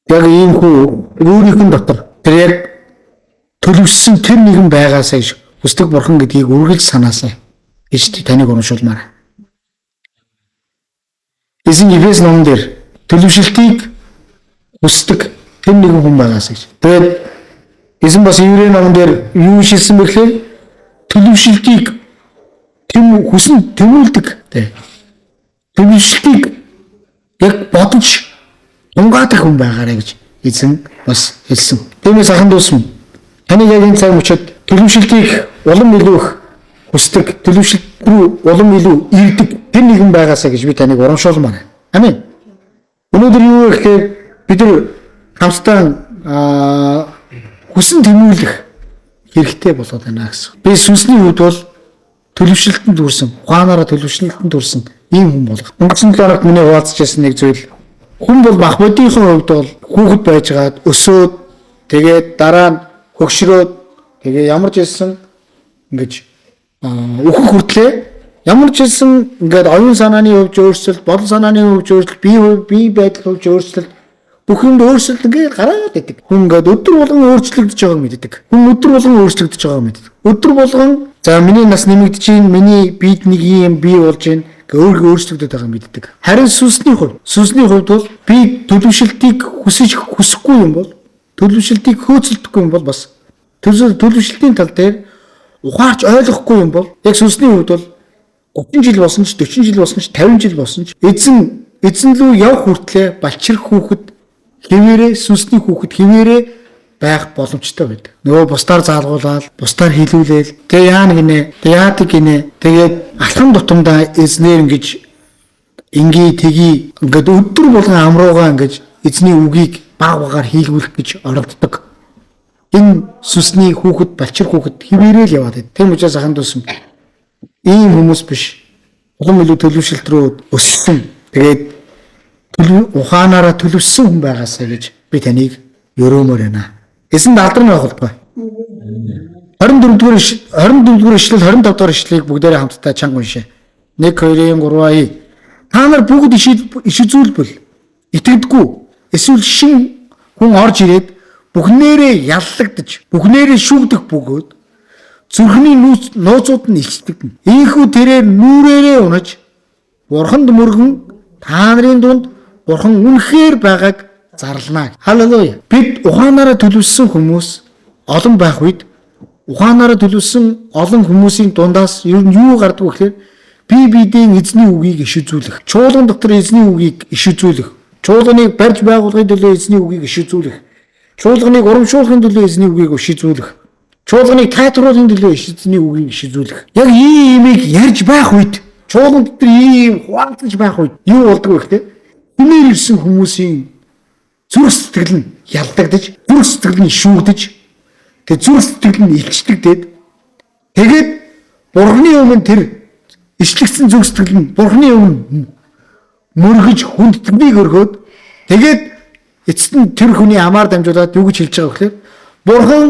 яг ийм хүү өөрийнх нь дотор тэр яг төлөвшсөн тэр нэгэн байгаасаа хүсдэг Бурхан гэдгийг үргэлж санаасаа гэж таныг урамшуулмаар. Эзэн Ефес номон дээр төлөвшөлтийг хүсдэг тэр нэгэн хүн байгаасаа гэж. Тэгээд эзэн бас Еврей номон дээр юу шилсэн бэ гэхээр төлөвшөлтийг хүсэн тэмүүлдэг. Төлөвшөлтийг яг бодож унгаадаг хүн байгаарай гэж эзэн бас хэлсэн. Тиймээс ахын дүүсм таныг яг энэ цаг мөчид төлөвшөлтийг улам илүү их хүсдэг, төлөвшөлт рүү улам илүү ирдэг тэр нэгэн байгаасаа гэж би таныг урамшуулмаар. Амин. Өнөөдөр юу гэхээр бид нар хамтдаа хүсэн тэмүүлэх хэрэгтэй болоод байна гэсэн. Би сүнсний үед бол төлөвшөлтөнд хүрсэн, ухаанаараа төлөвшөлтөнд хүрсэн ийм хүн болох. Өнгөрсөн 7 хоногт миний хуваалцажсэн нэг зүйл. Хүн бол мах бодийнхын хувьд бол хүүхэд байжгаад өсөөд тэгээд дараа нь хөгшрөөд тэгээ ямар ч хэлсэн ингэж өөхөх хүртлээ ямар ч хэлсэн ингээд оюун санааны хувьд өөрчлөлт, бодол санааны хувьд өөрчлөлт, бие байдал хувьд өөрчлөлт бүх юмд өөрчлөлт ингээд гараад идэг. Хүн ингээд өдөр болгон өөрчлөгдөж байгааг мэддэг. Хүн өдөр болгон өөрчлөгдөж байгааг мэддэг. Өдөр болгон за миний нас нэмэгдэж гин, миний биед нэг юм бий болж гин өөрийгөө өөрчлөгдөж байгааг мэддэг. Харин сүнсний хувьд бол би төлөвшөлтийг хүсэхгүй юм бол төлөвшөлтийг хөөцөлдөхгүй юм бол бас төлөвшөлтийн тал дээр ухаарч ойлгохгүй юм бол яг сүнсний хувьд бол 30 жил болсон ч 40 жил болсон ч 50 жил болсон ч эзэн лүү явах хүртлээр балчирх хүүхэд хэвээрээ сүнсний хүүхэд хэвээрээ байх боломжтой байдаг. Нөгөө бусдаар заалгуулаад, бусдаар хилүүлээл, тэгээ яа гинэ, яадаг гинэ, тэгээд алхам тутамдаа эзнэр ингэж тгий ингээд өдөр болгон амруугаа ингэж эзний үгийг баг багаар хийлгүүлэх гэж оролддог. Энэ сүнсний хүүхэд, балчир хүүхэд хിവэрэл яваад байд. Тэм учраас ахын дүүс ийм хүмүүс биш. Улам илүү төлөвшөлт рүү өссөн. Тэгээд ухаанаараа төлөвсөн хүн байгаасаа гэж би таныг өрөмөр байна. Эсэнд алдрын явах болтугай. 24-р ишлэл 25-р ишлэлийг бүгдээрээ хамтдаа чанга уншъя. 1 2 3 та нар бүгд иш үзүүлбэл итгэдэггүй. Эсвэл шин хүн орж ирээд бүхнээрээ яллагдаж, бүхнээрээ шүгдэх бөгөөд зүрхний нууцуд нь ихсдэгнэ. Ийхүү тэрээр нүрээрээ унаж бурханд мөргөн та нарын дунд бурхан үнэхээр байгааг зарлана. Халелуя. Бид ухаанаараа төлөвлөсөн хүмүүс олон байх үед ухаанаараа төлөвлөсөн олон хүмүүсийн дундаас ер нь юу гардаг вэ гэхээр Библиэдийн эзний үгийг иш үзүүлэх, чуулган дотор эзний үгийг иш үзүүлэх, чуулганыг барьж байгуулахын төлөө эзний үгийг иш үзүүлэх, чуулганыг урамшуулахын төлөө эзний үгийг иш үзүүлэх, чуулганыг тайлбарлахын төлөө эзний үгийг иш үзүүлэх. Яг иймийг ярьж байх үед, чуулган дотор ийм хуваалцаж байх үед юу болдог вэ гэхээр хүнээр ирсэн хүмүүсийн зүрх сэтгэл нь ялдагдаж, зүрх сэтгэл нь шүүгдэж, тэг зүрх сэтгэл нь илчлэгдээд тэгээд Бурхны өмнө тэр ишлэгдсэн зүрх сэтгэл нь Бурхны өмнө мөргөж хүндэтгэлийг өргөөд тэгээд эцэст нь тэр хүний амаар дамжуулаад юу гэж хэлж байгаа вэ гэхээр Бурхан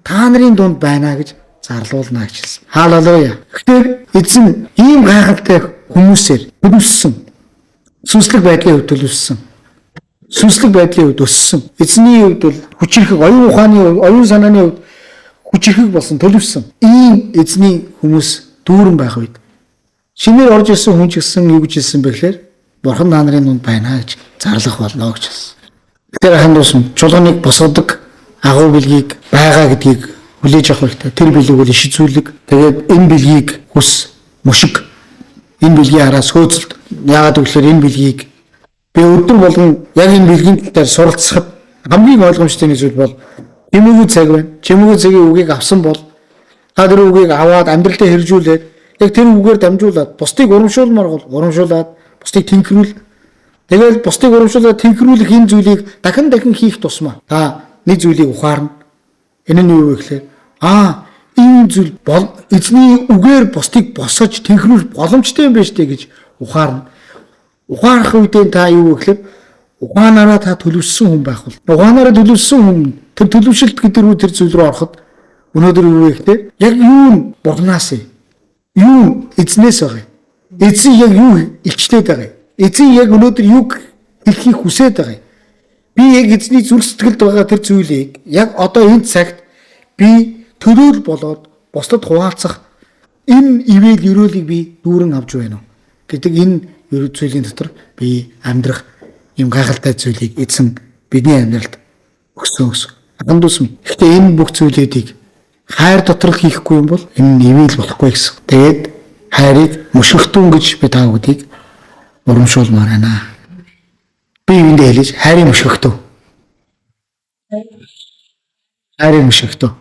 та нарын дунд байна гэж зарлуулна гэж хэлсэн. Халелуя. Тэгэхээр эзэн ийм гайхалтай хүмүүсээр төлөвлөсөн. Сүнслэг байдлын хувьд төлөвлөсөн. Сүнслэг байдлын хувьд өссөн. Эзний хувьд бол хүчирхэг, оюун ухааны, оюун санааны хувьд хүчирхэг болсон, төлөвлөсөн. Ийм эзний хүмүүс дүүрэн байх үед шинээр орж ирсэн хүн ч гэсэн юу гэж хэлсэн бэ гэхээр Бурхан та нарын дунд байна гэж зарлах болно гэж хэлсэн. Тэгэхээр ханд ус чуулганыг босгодог агуу бэлгийг байгаа гэдгийг хүлээж авах хэрэгтэй. Тэр бэлгийг бол иш үзүүлэг. Тэгээд энэ бэлгийг хүс мушиг энэ бэлгийн араас хөөцөлд яагаад гэвэл энэ бэлгийг би өдөр болгон яг энэ бэлгийн дээр суралцахад хамгийн ойлгомжтой нэг зүйл бол чимээгүй цаг байна. Чимээгүй цагийн үгийг авсан бол та тэр үгийг аваад амьдралдаа хэрэгжүүлээд яг тэр үгээр дамжуулаад бусдыг урамшуулмаар бол урамшуулад бусдыг тэнхрүүл. Тэгээд бусдыг урамшуулад тэнхрүүлэх энэ зүйлийг дахин хийх тусмаа та нэг зүйлийг ухаарна. Энэ нь юу вэ гэхээр энэ зүйл бол эзний үгээр бусдыг босгож тэнхрүүлэх боломжтой юм байна штэ гэж ухаарна. Ухаарах үедээ та юу вэ гэхээр ухаанаараа та төлөвшсөн хүн байх бол. Ухаанаараа төлөвшсөн хүн тэр төлөвшөлт гэдэг тэр зүйл рүү ороход өнөөдөр юу вэ гэхээр яг юу Бурханаас юу эзнээс байгаа. Эзэн яг юу илчлээд байгаа. Эзэн яг өнөөдөр юу хэлхийг хүсээд байгаа. Би яг эзний зүрх сэтгэлд байгаа тэр зүйлийг яг одоо энэ цагт би төлөөл болоод бусдад хуваалцах энэ ивэл өрөөлийг би дүүрэн авч байна уу гэдэг энэ зүйлийн дотор би амьдрах юм гайхалтай зүйлийг эзэн бидний амьдралд өгсөн. Андуус минь. Гэхдээ энэ бүх зүйлүүдийг хайр дотор хийхгүй юм бол энэ ивэл болохгүй гэсэн. Тэгээд хайрыг мушигтун гэж би та бүдийг урамшуулмаар байна. Би эндээ хэлж хайрын мушигтуу. Хайрын мушигтуу.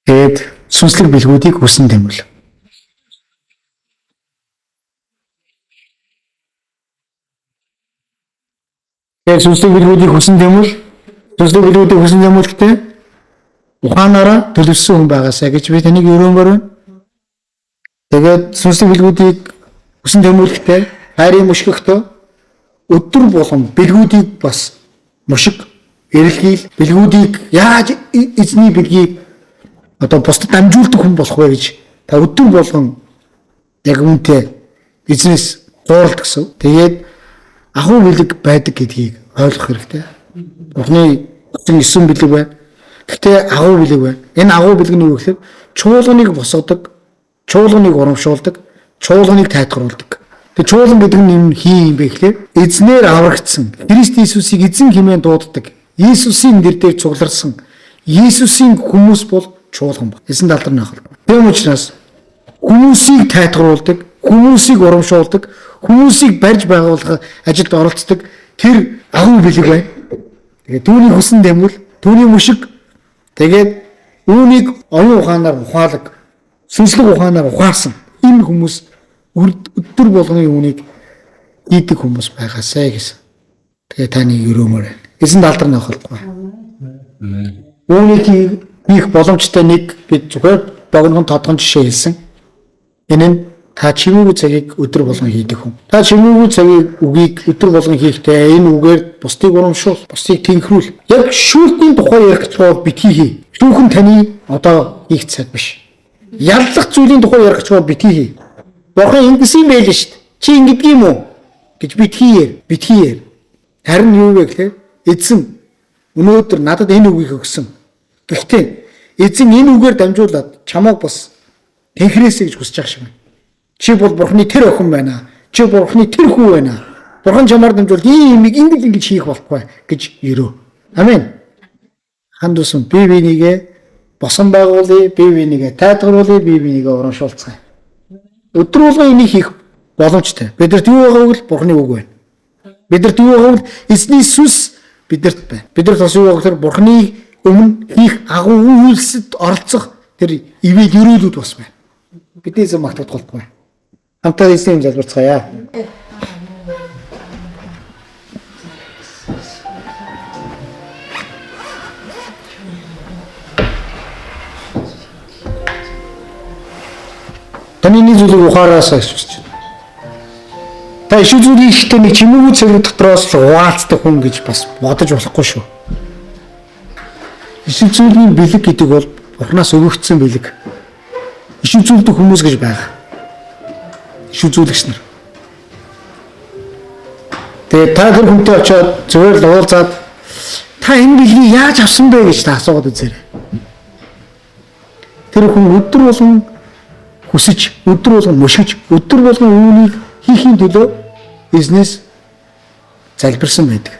Тэгээд сүнслэг бэлгүүдийг хүсэн тэмвэл. Тэгээд сүнслэг бэлгүүдийг хүсэн тэмвэл гэхдээ ухаанаараа төлөвсөн хүн байгаасаа гэж би таныг өрөмөр байна. Тэгээд сүнслэг бэлгүүдийг хүсэн тэмүүлэхдээ хайрын мушигтуу өдөр болгон бэлгүүдийг бас мушиг эрэлхийл бэлгүүдийг яаж эзний бэлгийг одоо бусдад дамжуулдаг хүн болох вэ гэж та өдөр болгон яг үнтэй эзнээс гууралт гэсэн. Тэгээд ахуй бэлэг байдаг гэдгийг ойлгох хэрэгтэй. Бурхны 9 бэлэг байна. Гэхдээ агуу бэлэг байна. Энэ агуу бэлэг нь юу гэхээр чуулганыг босгодог, чуулганыг урамшуулдаг, чуулганыг тайлбарлуулдаг. Тэгээ чуулган гэдэг нь юм юм бэ гэхээр эзнээр аврагдсан Христ Иесусыг эзэн хэмээн дууддаг. Иесусийн нэр дээр цугларсан Иесусийн хүмүүс бол чуулган ба. Эзэн талдар нь ахал. Тийм учраас хүмүүсийг тайлбарлуулдаг, хүмүүсийг урамшуулдаг, хүмүүсийг барьж байгуулах ажилд оролцдог тэр агуу бэлэг байна. Тэгээ түүний хүсэн дэмэл, түүний мушиг, тэгээд үүнийг оюун ухаанаар ухаалаг, сүнслэг ухаанаар ухаарсан энэ хүмүүс өдөр болгоны үүнийг хийдэг хүмүүс байгаасай гэсэн. Тэгээ таны өрөмөр. Эзэн талдар нь ахалгүй. Үүнийг хийх боломжтой нэг бид зүгээр богинохон тодхон жишээ хэлсэн. Энэ нь та чимээгүй цагийг өдөр болгон хийдэг хүн. Та чимээгүй цагийг үгийг өдөр болгон хийхдээ энэ үгээр бусдыг урамшуул, бусдыг тэнхрүүл. Яг шүүлтийн тухай ярих гэж бол битгий хий. Шүүхэн таны одоо хийх цаг биш. Яллах зүйлийн тухай ярих гэж бол битгий хий. Бурхан ингэсэн байл шүү дээ. Чи ингэдэг юм уу гэж битгий яар. Харин юу вэ гэхээр эзэн өнөөдөр надад энэ үгийг өгсөн. Гэхдээ эзэн энэ үгээр дамжуулаад чамайг бас тэнхрээсэй гэж хүсэж байгаа шиг байна. Чи бол Бурханы тэр охин байна. Чи Бурханы тэр хүү байна. Бурхан чамаар дамжуулаад ийм ингэж хийх болохгүй гэж өрөө. Амен. Ханд усан бие бинийгээ босон байгуулъя, бие бинийгээ тайлгаруулъя, бие бинийгээ урамшуулцгаая. Өдөр болгон энийг хийх боломжтой. Бидэрт юу байгааг л Бурханы үг байна. Бидэрт юу байгааг л эзний сүнс бидэрт байна. Бидэрт бас юу байгааг л Бурханы өмнө хийх агуу үйлсэд оролцох тэр ивэл өрөөлүүд бас байна. Бидний эзэн магтагдахгүй. Хамтдаа эзний өмнө залбирцгаая. Таны нэг зүйлийг ухаараасаа гэж. Та ишүү зүйлийг ихтэй нэг чимээгүй цаг дотроос хуваалцдаг хүн гэж бас бодож болохгүй шүү. Ишүү зүйлийн бэлэг гэдэг бол Бурханаас өгөгдсөн бэлэг. Ишүү зүйлдэг хүмүүс гэж байгаа. Ишүү зүйлэгч нар. Тэгээ та тэр хүнтэй очиод зөвөр л уулзаад та энэ бэлгийг яаж авсан бэ гэж та асууад үзээрэй. Тэр хүн өдөр болгон хүсэж, өдөр болгон мушгиж, өдөр болгон үүнийг хийхийн төлөө эзнээс залбирсан байдаг.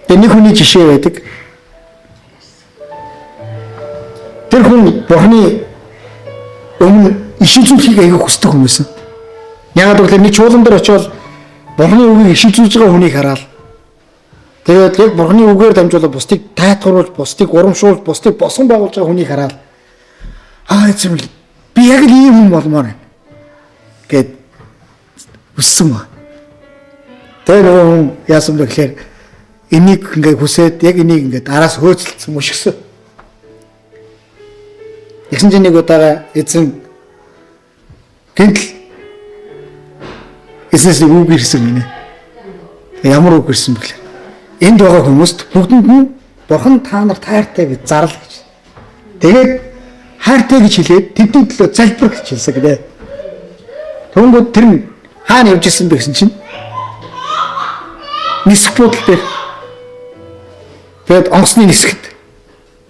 Тэгээ нэг хүний жишээ байдаг. Тэр хүн Бурханы өмнө иш үзүүлэхийг аягүй хүсдэг хүн байсан. Яагаад гэвэл нэг чуулган дээр очиод Бурханы үгийг иш үзүүлж байгаа хүнийг хараад тэгээд яг Бурханы үгээр дамжуулаад бусдыг тайтгаруулж, бусдыг урамшуулж, бусдыг босон байгуулж байгаа хүнийг хараад эцэм би яг л ийм хүн болмоор байна гэд хүссэн ба. Тэр хүн яасан бэ гэхээр энийг ингээ хүсээд яг энийг ингээ араас хөөцөлдсөн мушгсан. Тэгсэн чинь нэг удаа эзэн гэнтэл эзнээс нэг үг ирсэн гинэ. Ямар үг ирсэн бэ гэхээр энд байгаа хүмүүст бүгдэнд нь Бурхан та нар тайртай гэж зарлал гэж. Тэгээд хайртай гэж хэлээд тэдний төлөө залбир гэж хэлсэн гэдэг. Түүнгүүд тэр нь хаана явж ирсэн бэ гэсэн чинь нисэх буудал дээр. Тэгээд онгоцны нисгэд.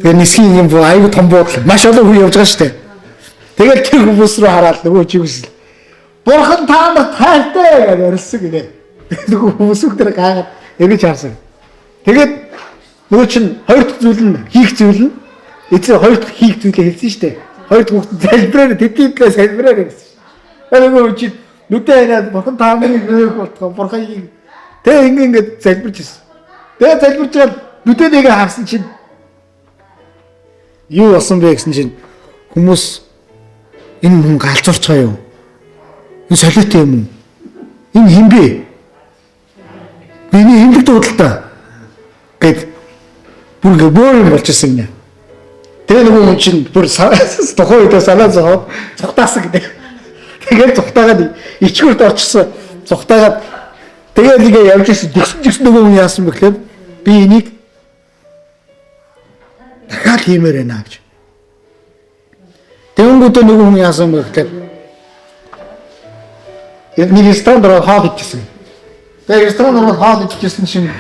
Тэгээд нисхийн юм боо аюу том буудал. Маш олон хүн явж байгаа шүү дээ. Тэгээд тэр хүмүүс рүү хараад нөгөө чигс Бурхан та нар тайртай гэж орилсон гэдэг. Нөгөө хүмүүс өдөр гаагаад эргэж харсан. Тэгээд нөгөө чинь хоёр дахь зүйл нь хийх зүйл нь эцэг хоёр дахь хийх зүйлээ хэлсэн шүү дээ. Хоёр дахь хүүхд залбираа тэдний төлөө залбираа гэсэн. Нөгөө чинь нүдэ хараад Бурхан та нарыг өөх болтгоо Бурхан тэг ингээд залбирч ирсэн. Тэгээд залбирч байгаа нүдэ нэгэ харсан чинь юу болсон бэ гэсэн чинь хүмүүс энэ хүн галзуурч байгаа юу? Энэ солиотой юм уу? Энэ хин бэ? Миний хиндэг дуудалтаа гэд бүр юм болж ирсэн нэ. Тэгээ нөгөө хүн чинь бүр тухайн үедээ санаа зовоод цухтаасан гэдэг. Тэгээд цухтаагаад ичгүүрт орчихсон. Цухтаагаад тэгээ нэгэ явж ирсэн. Дэгсэн нөгөө хүн яасан бэ гэхээр би энийг дахиад хиймээр байна гэж. Тэнгүүдээ нөгөө хүн яасан бэ гэхээр нэг ресторан дээр хоол идчихсэн. Тэгээ ресторан дээр хоол идчихсэн чинь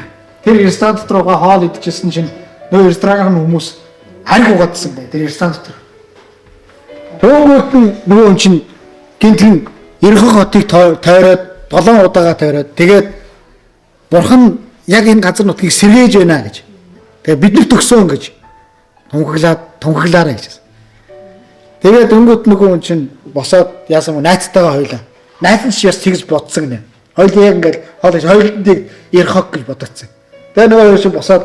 тэр ресторан дотор хоол идчихсэн чинь нөгөө ресторанын хүмүүс хариг угаадсан бай. Тэр ресторан дотор. Тэнгүүд нөгөө хүн чинь гинтэн Ерөнхий хотыг тойроод 7 удаага тойроод тэгээд Бурхан яг энэ газар нутгийг сэргээж байна гэж. Тэгээ бид нар төгсөн гэж тунхаглаарай гэж. Тэгээд өнгөт нөгөө хүн чинь босоод яасан вэ? Найцтайгаа хойлоо. Найз нь ч бас тэгж бодсон гинэ. Хойлоо яг ингээд хойлондыг ярих хог гэж бодоцсон. Тэгээ нөгөө хүн чинь босоод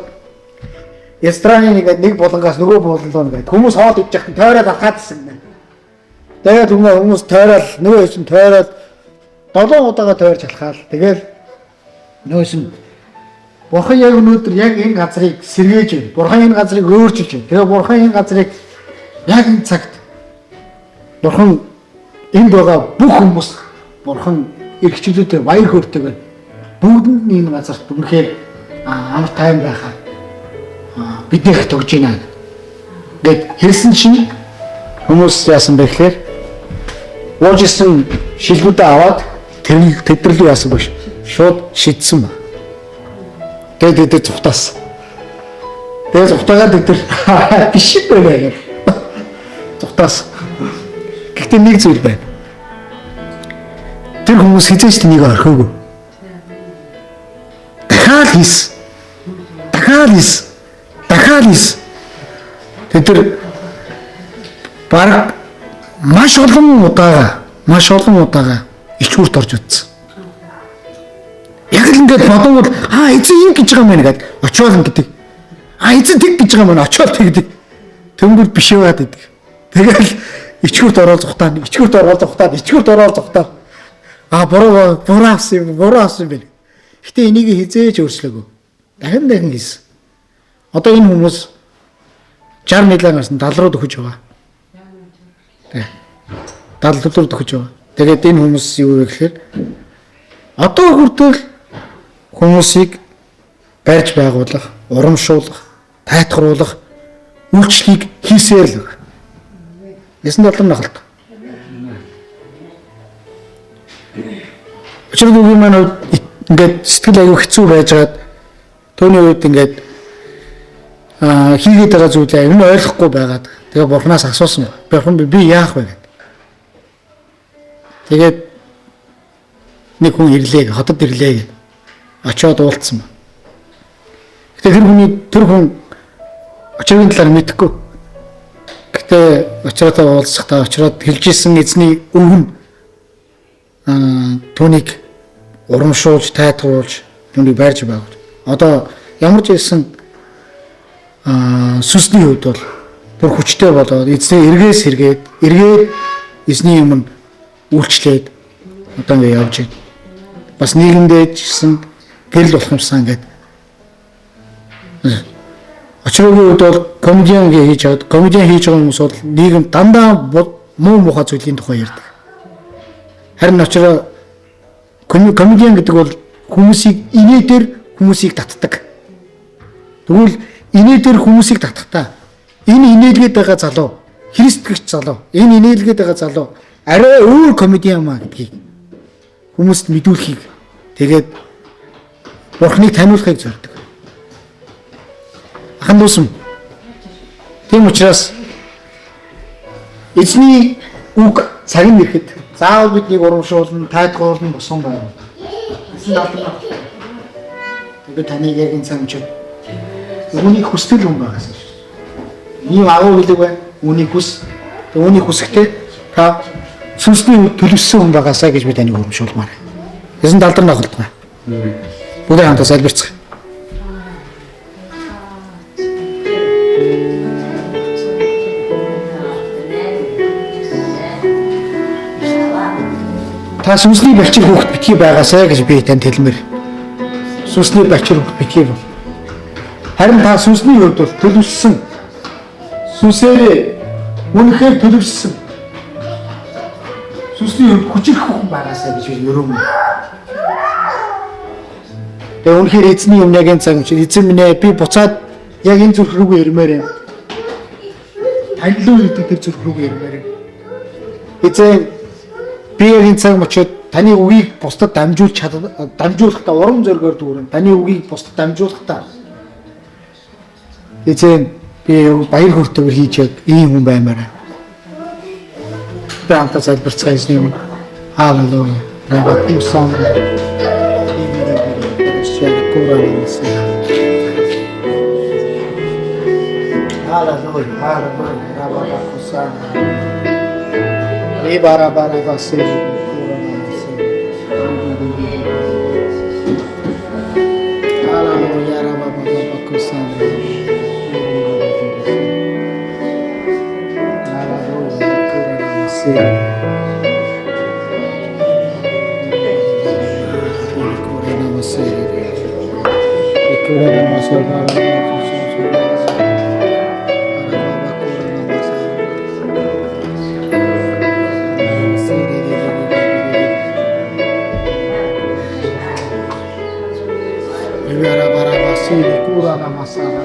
рестораны нэг булангаас нөгөө булан руу ингээд хүмүүс хоол идэж байхад тойроод алхаадсан гинэ. Тэгээд хүмүүс тойроод нөгөө хүн тойроод 7 удаага тойрч алхаал. Тэгээд нөгөө хүн Бурхан яг өнөөдөр яг энэ газрыг сэргээж байна. Бурхан энэ газрыг өөрчилж байна. Тэгээ бурхан энэ газрыг яг энэ цагт бурхан энд байгаа бүх хүмүүс бурхан эрхчлүүдээр баяр хөөртэйгээр бүгдэнд энэ газарт үнэхээр амар тайван байхаа биднийх тогж байна. Гэт хэлсэн чинь хүмүүс яасан бэ гэхээр уужсэн шилгүүдээ аваад тэдрэл яасан биш. Шууд шидсэн ба. Тэгээд тэд зүхтаас. Тэгээд зүхтаагаад тэд биш байгаа юм. Зүхтаас. Гэхдээ нэг зүйл байна. Тэр хүмүүс хизээч тэнийг орхиогүй. Дахиад хийс. Тэд баг маш олон удаага ичгүүрт орж утсан. Яг л ингээд бодвол эзэн юм гэж байгаа юм байна гэдэг. Очоод ингэдэг. Эзэн тэг гэж байгаа юм байна. Очоод тэгдэг. Тэнгэр биш яваад идэг. Тэгэл ичгүүрт ороод зугтаад. Буруу авсан юм байна. Гэтэ энийг хизээж өөрчлөөгүй. Дахин хийсэн. Одоо энэ хүмүүс 60 нийлэн гарсан 70 руу төгөж байгаа. Тэг. 70 руу төгөж байгаа. Тэгээд энэ хүмүүс юу вэ гэхээр одоо хүртэл хүмүүсийг барьж байгуулах, урамшуулах, тайтгаруулах үйлчлэгийг хийсээр л байна. 9 нахалт. Өчигдөр үгүй маань ингээд сэтгэл аягүй хэцүү байжгаад түүний үед ингээд хийгээд байгаа зүйлээ энэ ойлгохгүй байгаад тэгээ бурхнаас асуусан. Бурхан би яах вэ гэдэг. Тэгээд нэг хүн ирлээ, хотод ирлээ гэж очиод уулзсан ба. Гэтэ тэр хүн очирын талаар мэдэхгүй. Гэтэ очироо уулзахдаа очироод хэлж исэн эзний өвгөн түүнийг урамшуулж, тайтгаруулж, түүнийг барьж байгуул. Одоо ямар ч хэлсэн сүнсний хувьд бол бүр хүчтэй болоод эзний эргээд эзний юм үйлчлээд одоо ингэ явж байна. Бас нийгэмдээ ч гэсэн гэрэл болохымсан гэдэг. Очроогийн үед бол комедиан хийж байгаа хүмүүс бол нийгэм дандаа муу муухай зүйлийн тухай ярьдаг. Харин очроо комедиан гэдэг бол хүмүүсийг инээдэр хүмүүсийг татдаг. Тэгвэл инээдэр хүмүүсийг татахтаа энэ инээлгээд байгаа залуу, христгэгч залуу, энэ инээлгээд байгаа залуу арай өөр комедиан маа гэдгийг хүмүүст мэдүүлэхийг тэгээд бурхныг таниулахыг зорддог. Ахан дүүсэм. Тийм учраас эзний үг цаг нь ирэхэд заавал биднийг урамшуулна, тайтгаруулна босон байна. Тэгээд таны яг энэ цамчид үүнийг хүсдэг юм байгаас. Ийм агуу хэлэг байна. Үүнийг хүсэхдээ та сүнсний төлөвсөн хүн байгаасаа гэж би таныг урамшуулмаар. Эзэн далдар нахалдгаа. Бүгд хамтаа залбирцгаая. Та сүнсний балчир хүүхэд битгий байгаасаа гэж би танд хэлмээр. Сүнсний балчир хүүхэд битгий бол. Харин та сүнсний хувьд бол төлөвсөн. Сүнсээр үнэхээр төлөвсөн. Сүнсний хувьд хүчрэх хүн байгаасаа гэж би өрөөмөр. Тэгээ үнэхээр эзний юм яг энэ цаг үед эзэн минь би буцаад яг энэ зүрх рүүгээ ирмээр юм. Танилуу гэдэг тэр зүрх рүүгээ ирмээр юм. Эзэн би яг энэ цаг мөчөд таны үгийг бусдад дамжуулахдаа урам зоригоор дүүрэн таны үгийг бусдад дамжуулахдаа эзэн би баяр хөөртэйгээр хийж яг ийм хүн баймаар. Би хамтаа залбирцгаая эзний өмнө. Халелуя. Рабакусан. Халелуя. Рабакусан. Рибарабарабасе. Халелуя. Рабакусан. Kurana masara.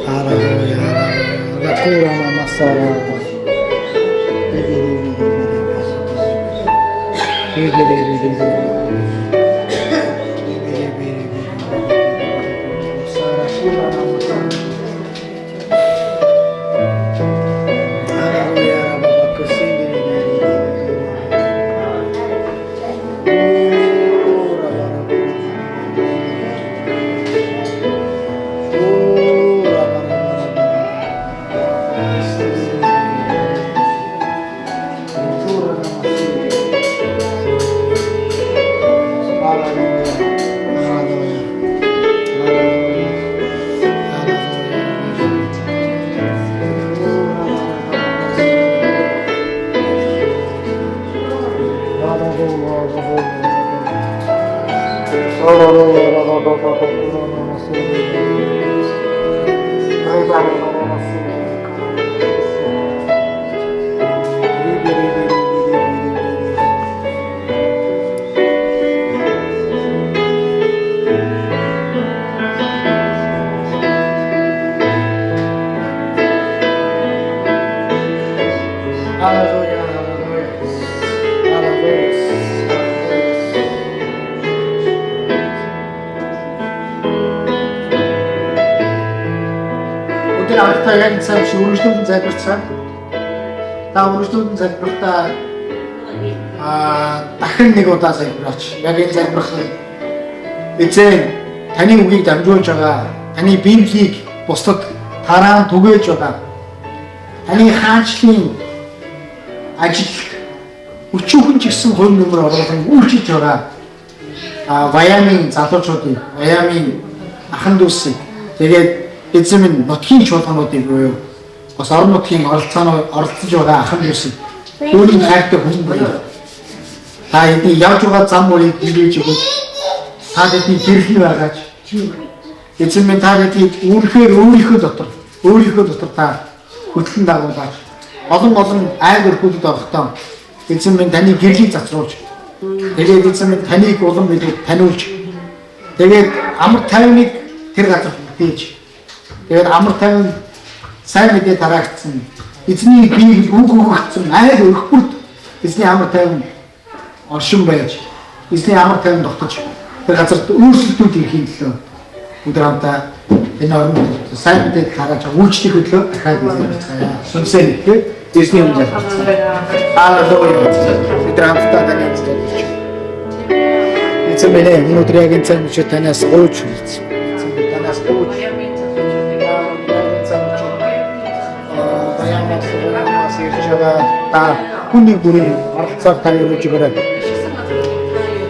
Hallelujah. Kurana masara. Өдөр авалтаа яг цаг шиг үргэлжлүүлэн залбирцгаа. Та үргэлжлүүлэн залбиртаа дахин нэг удаа залбираач. Яг энэ залбирах эзэн таны үгийг дамжуулж байгаа. Таны Библийг бусдад тараан түгээж байгаа. Таны хаанчлалын ажил өчүүхэн ч гэсэн хувь нэмэр оруулан үйлчилж байгаа. Баямын залуучуудыг, Баямын ахан дүүсийг тэгээд эзэн минь нутгийн чуулгануудыг буюу бас орон нутгийн оролцож байгаа ахан дүүсийг өөрийн хайртай хүн байна. Та эдний явж байгаа зам мөрийг биелүүлж өгөөч. Та эдний гэрхий байгаач. Эзэн минь та эднийг өөрийнхөө дотор та хөтлөн дагуулаач. Олон айр өрхүүдэд орохдоо эзэн минь таны гэрлийг зацруулж. Тэгээд эзэн минь таныг улам мэдээ таниулж. Тэгээд амар тайвныг тэр газар бүтээж. Тэгээд амар тайван сайн мэдээ тараагдсан. Эзний биеийг үгүйгцэн айр өрхбүд эзний амар тайван оршин байж. Эзний амар тайван дотож тэр газарт өөрчлөлтүүд хийх төлөө өдөр хамтаа энэ орнд сайн мэдээ тарааж үйлчлэх хөдлөө дахиад эзэн сүнсээр ихээр эзний өмнө залбирцгаа. Халелуя. Өдөр хамтаа таны эзэн. Эзэн минь өнөөдөр яг энэ цаг мөчид танаас гуйж хэлсэн. Танаас гуйж та хүний бүрийн оролцоог та өргөж өгөөрэй.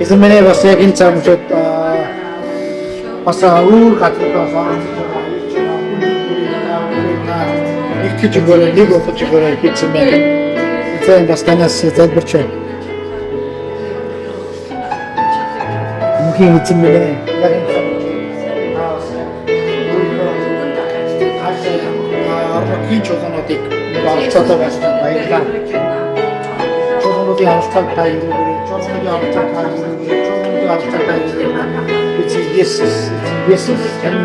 Эзэн минь бас яг энэ цаг мөчид бас өөр газраас нэгтгэж өгөөрэй, нэг болгож өгөөрэй гэсэн мэн. Эзэн бас танаас залбирч байна. Мөнхийн эзэн минь яг энэ цаг мөчид чуулгануудыг оролцоотой байсан баярлалаа. Чуулгануудын оролцоог та өргөөрэй. Чуулгануудын оролцоог та өргөөрэй. Чуулгануудын оролцоог та өргөөрэй. Иесус таны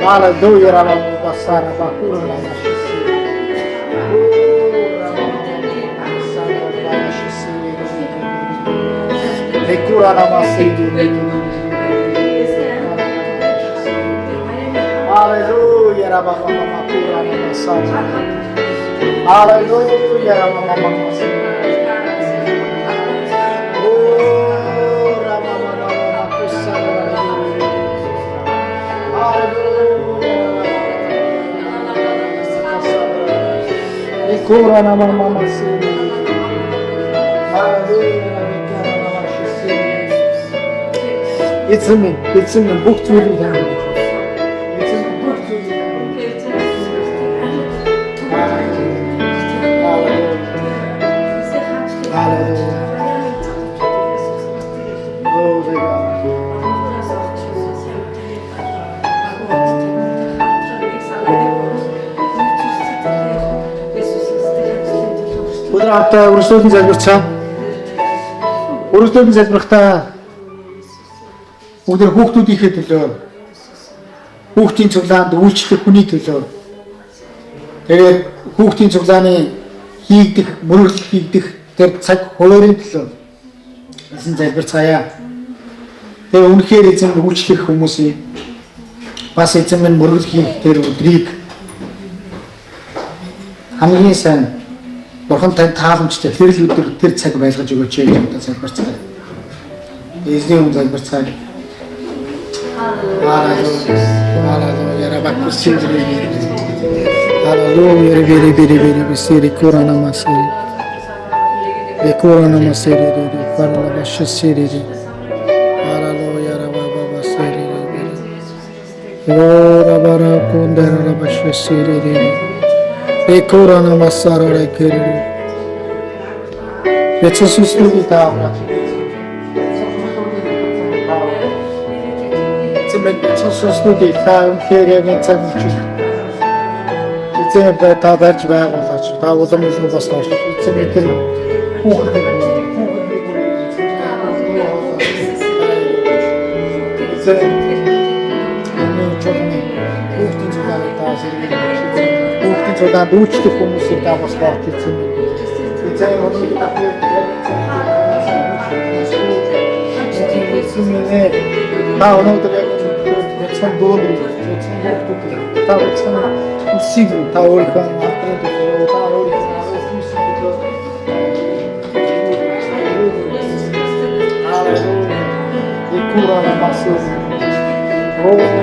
Hallelujah, Rama Basara Bakura Lekura Namasidu. Hallelujah, Rama Bakura Namasara. Hallelujah, Rama Bakura. Kurana mama sini, hallelujah. It's me, book to you. Өдөр хамтаа өрсөлдөн залбирцгаа. Өөрөөсөө залбирахтаа бүгд хүүхдүүдийнхээ төлөө, хүүхдийн цуглаанд үйлчлэх хүний төлөө, тэгээд хүүхдийн цуглааны хийгдэх, мөрөглөх хийгдэх тэр цаг хуурийн төлөө эзэн залбирцгаая. Тэгээд үнэхээр эзэн үйлчлэх хүмүүсийн бас эзэн минь мөрөглөх тэр өдрийг хамгийн сайн Бурхан тань тааламжтай хэрэл өдөр тэр цаг байлгаж өгөөч гэж одоо залбирцгаая. Эзний өмнө залбирцгаая. Hallelujah, Rabakosiri. Hallelujah, beri bisiri Kurana masiri. Kurana masiri, Kurana bashiri. Hallelujah, Rababa basiri. Rabara kundara rabashiri. Kurana masara kiri. Jesus kita. Соснуудыг та үнхээр яг цаг үчиг. Эцэг та барьж байгуулаач. Та улам илүү бослооч. Эцэг тэр хүүхэд эцэг энэ чухал хүүхдийн цуглааны та сэргийлж хүүхдийн цуглаанд үйлчлэх хүмүүсийг та бослооч эцэг. Эцэг өнөөдөр та өнөөдөр сон дуулыг сон хүүхдүүд та сон үсийг та өөрийнхөө амтрын төлөө та өөрийнхөө үсийг төлөө Kurana masur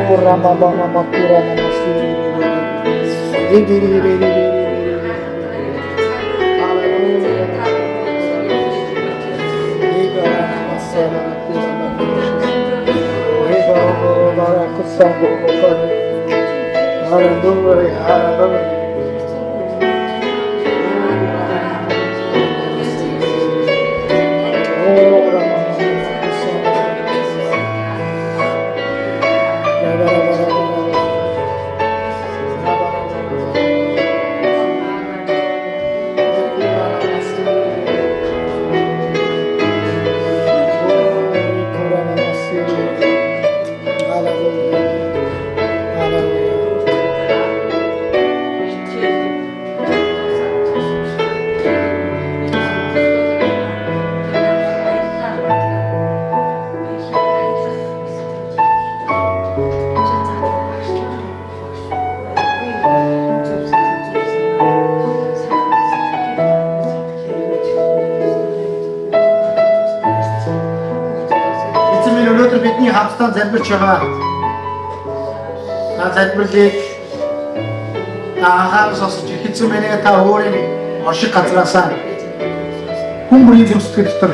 Kurana mama Kurana masur Hallelujah, hallelujah. Бидний хамтдаа залбирч байгаа. Та залбирлыг анхаарал сонсож эцэг минь та өөрийн орших газраасаа хүн бүрийн зөвсгөл дотор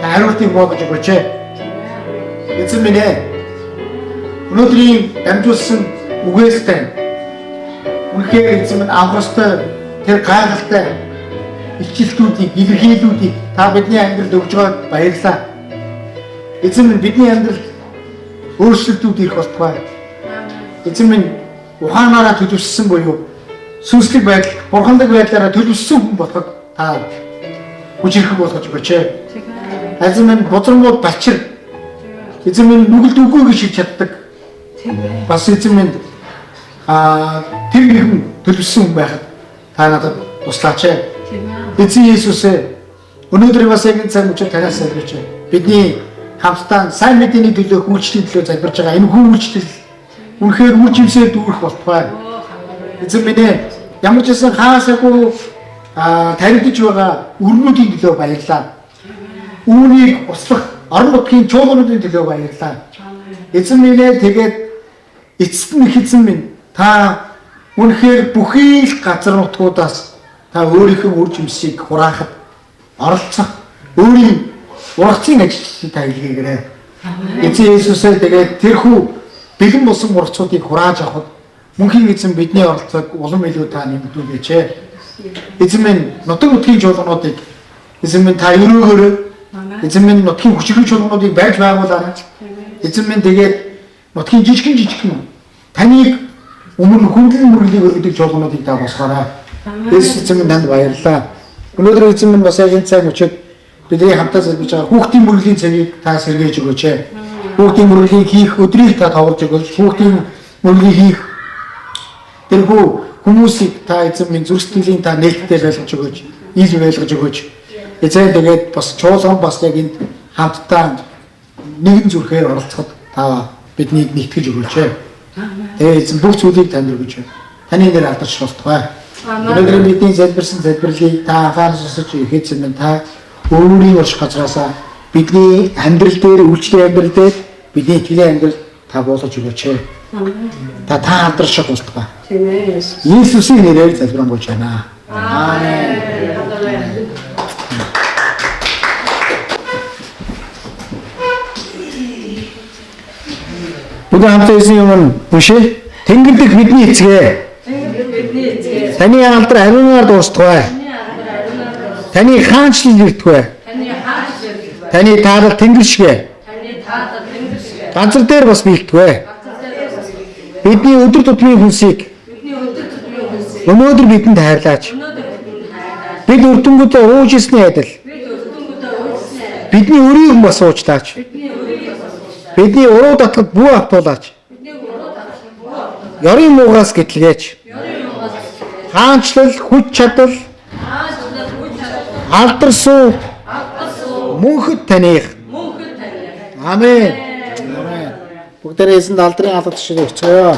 хариултыг болгож өгөөч. Эцэг минь өнөөдрийн дамжуулсан үгээстэй үнэхээр эцэг минь аврастай тэр гайхалтай илчилтүүдийг, илэрхийлүүдийг та бидний амьдралд өгж байгааг баярлалаа. Эзэн минь бидний амьдралд өөрчлөлтүүд ирэх болтугай. Эзэн минь ухаанаараа төлөвшсөн буюу сүнслэг байдал, бурханлаг байдлаараа төлөвшсөн хүн болоход та хүчирхэг болгож өгөөч. Эзэн минь бузармууд балчир. Эзэн минь нүгэлд үгүй гэж хэлж чаддаг. Бас эзэн минь тэр нэгэн төлөвшсөн хүн байхад та надад туслаач. Эзэн Иесус өнөөдөр бас яг энэ цаг үеэр танаас залбирч байна. Бидний хамтдаа сайн мэдээний төлөө үйлчлэлийн төлөө залбирж байгаа энэ хүн үйлчлэл үнэхээр үр жимсээр дүүрэх болтугай. Эзэн минь ямар ч гэсэн хаасаагүй таригдж байгаа өрнүүдийн төлөө баярлалаа. Үүнийг услах орон нутгийн чуулгануудын төлөө баярлалаа. Эзэн минь тэгээд эцэст нь эзэн минь та үнэхээр бүхий л газар нутгуудаас та өөрийнхөө үр жимсийг хураахад оролцох өөрийн ургацын ажилтныг та илгээгээрэй. Эзэн Иесусээ тэгээд тэрхүү бэлэн болсон ургацуудыг хурааж авахд мөнхийн эзэн бидний оролцоог улам илүү та нэмэгдүүлээч. Эзэн минь нутаг нутгийн чуулгануудыг эзэн минь та өрөөгөөрэй. Эзэн минь нутгийн хүчрхэг чуулгануудыг байж байгуулаарай. Эзэн минь тэгээд нутгийн жижигхэн таныг өмнө хүндлэн мөрөлийг өргөдөг чуулгануудыг та босгоорой. Эзэн минь танд баярлалаа. Өнөөдөр эзэн минь бас яг энэ цаг үчид бидний хамтаа залбирч байгаа хүүхдийн мөрөлийн цагийг та сэргээж өгөөч. Хүүхдийн мөрөглийг хийх өдрийг та тавуулж өгөөч. Хүүхдийн мөрөглийг хийх тэрхүү хүмүүсийг та эзэн минь зүрх сэтгэлийн та нээлттэй байлгаж өгөөч. Ил байлгаж өгөөч. Эзэн тэгээд бас чуулган бас яг энд хамтдаа нэгэн зүрхээр оролцоход та биднийг нэгтгэж өгөөч. Тэгээд эзэн бүх зүйлийг танд өргөж байна. Таны нэр алдарч болтугай. Өнөөдөр бидний залбирсан залбирлыг та анхааран сонсож ихэц минь та өөрийн урш газраасаа бидний амьдрал дээр үйлчлэлийн амьдрал дээр бидний итгэлийн амьдрал та буулгаж өгөөч. Та алдарч болтугай. Иесусийн нэрээр залбирanгуйч байна. Аамен. Бүгд хамтдаа юм уншия. Тэнгэр дэх бидний эцгээ. Таны алдар ариунаар дуустгай. Таны хаанчлал ирдгвэ. Таны таалал тэнгэр шигэ. Ганцар дээр бас бэлтгвэ. Бидний өдөр тутмын хүнсийг өнөөдөр бидэнд хайрлаач. Бид үрдэнгүүтээ ууж ирсний адил бидний өрийг бас уучлаач. Бидний уруу татгад бүү автуулаач. Ёрын муугаас гэтлгээч. Хаанчлал, хүч чадал, алдар суу мөнхөд таних. Амен. Амен. Бүгдээрээ эзэнд алдрын алгад шиг өгцгөөё.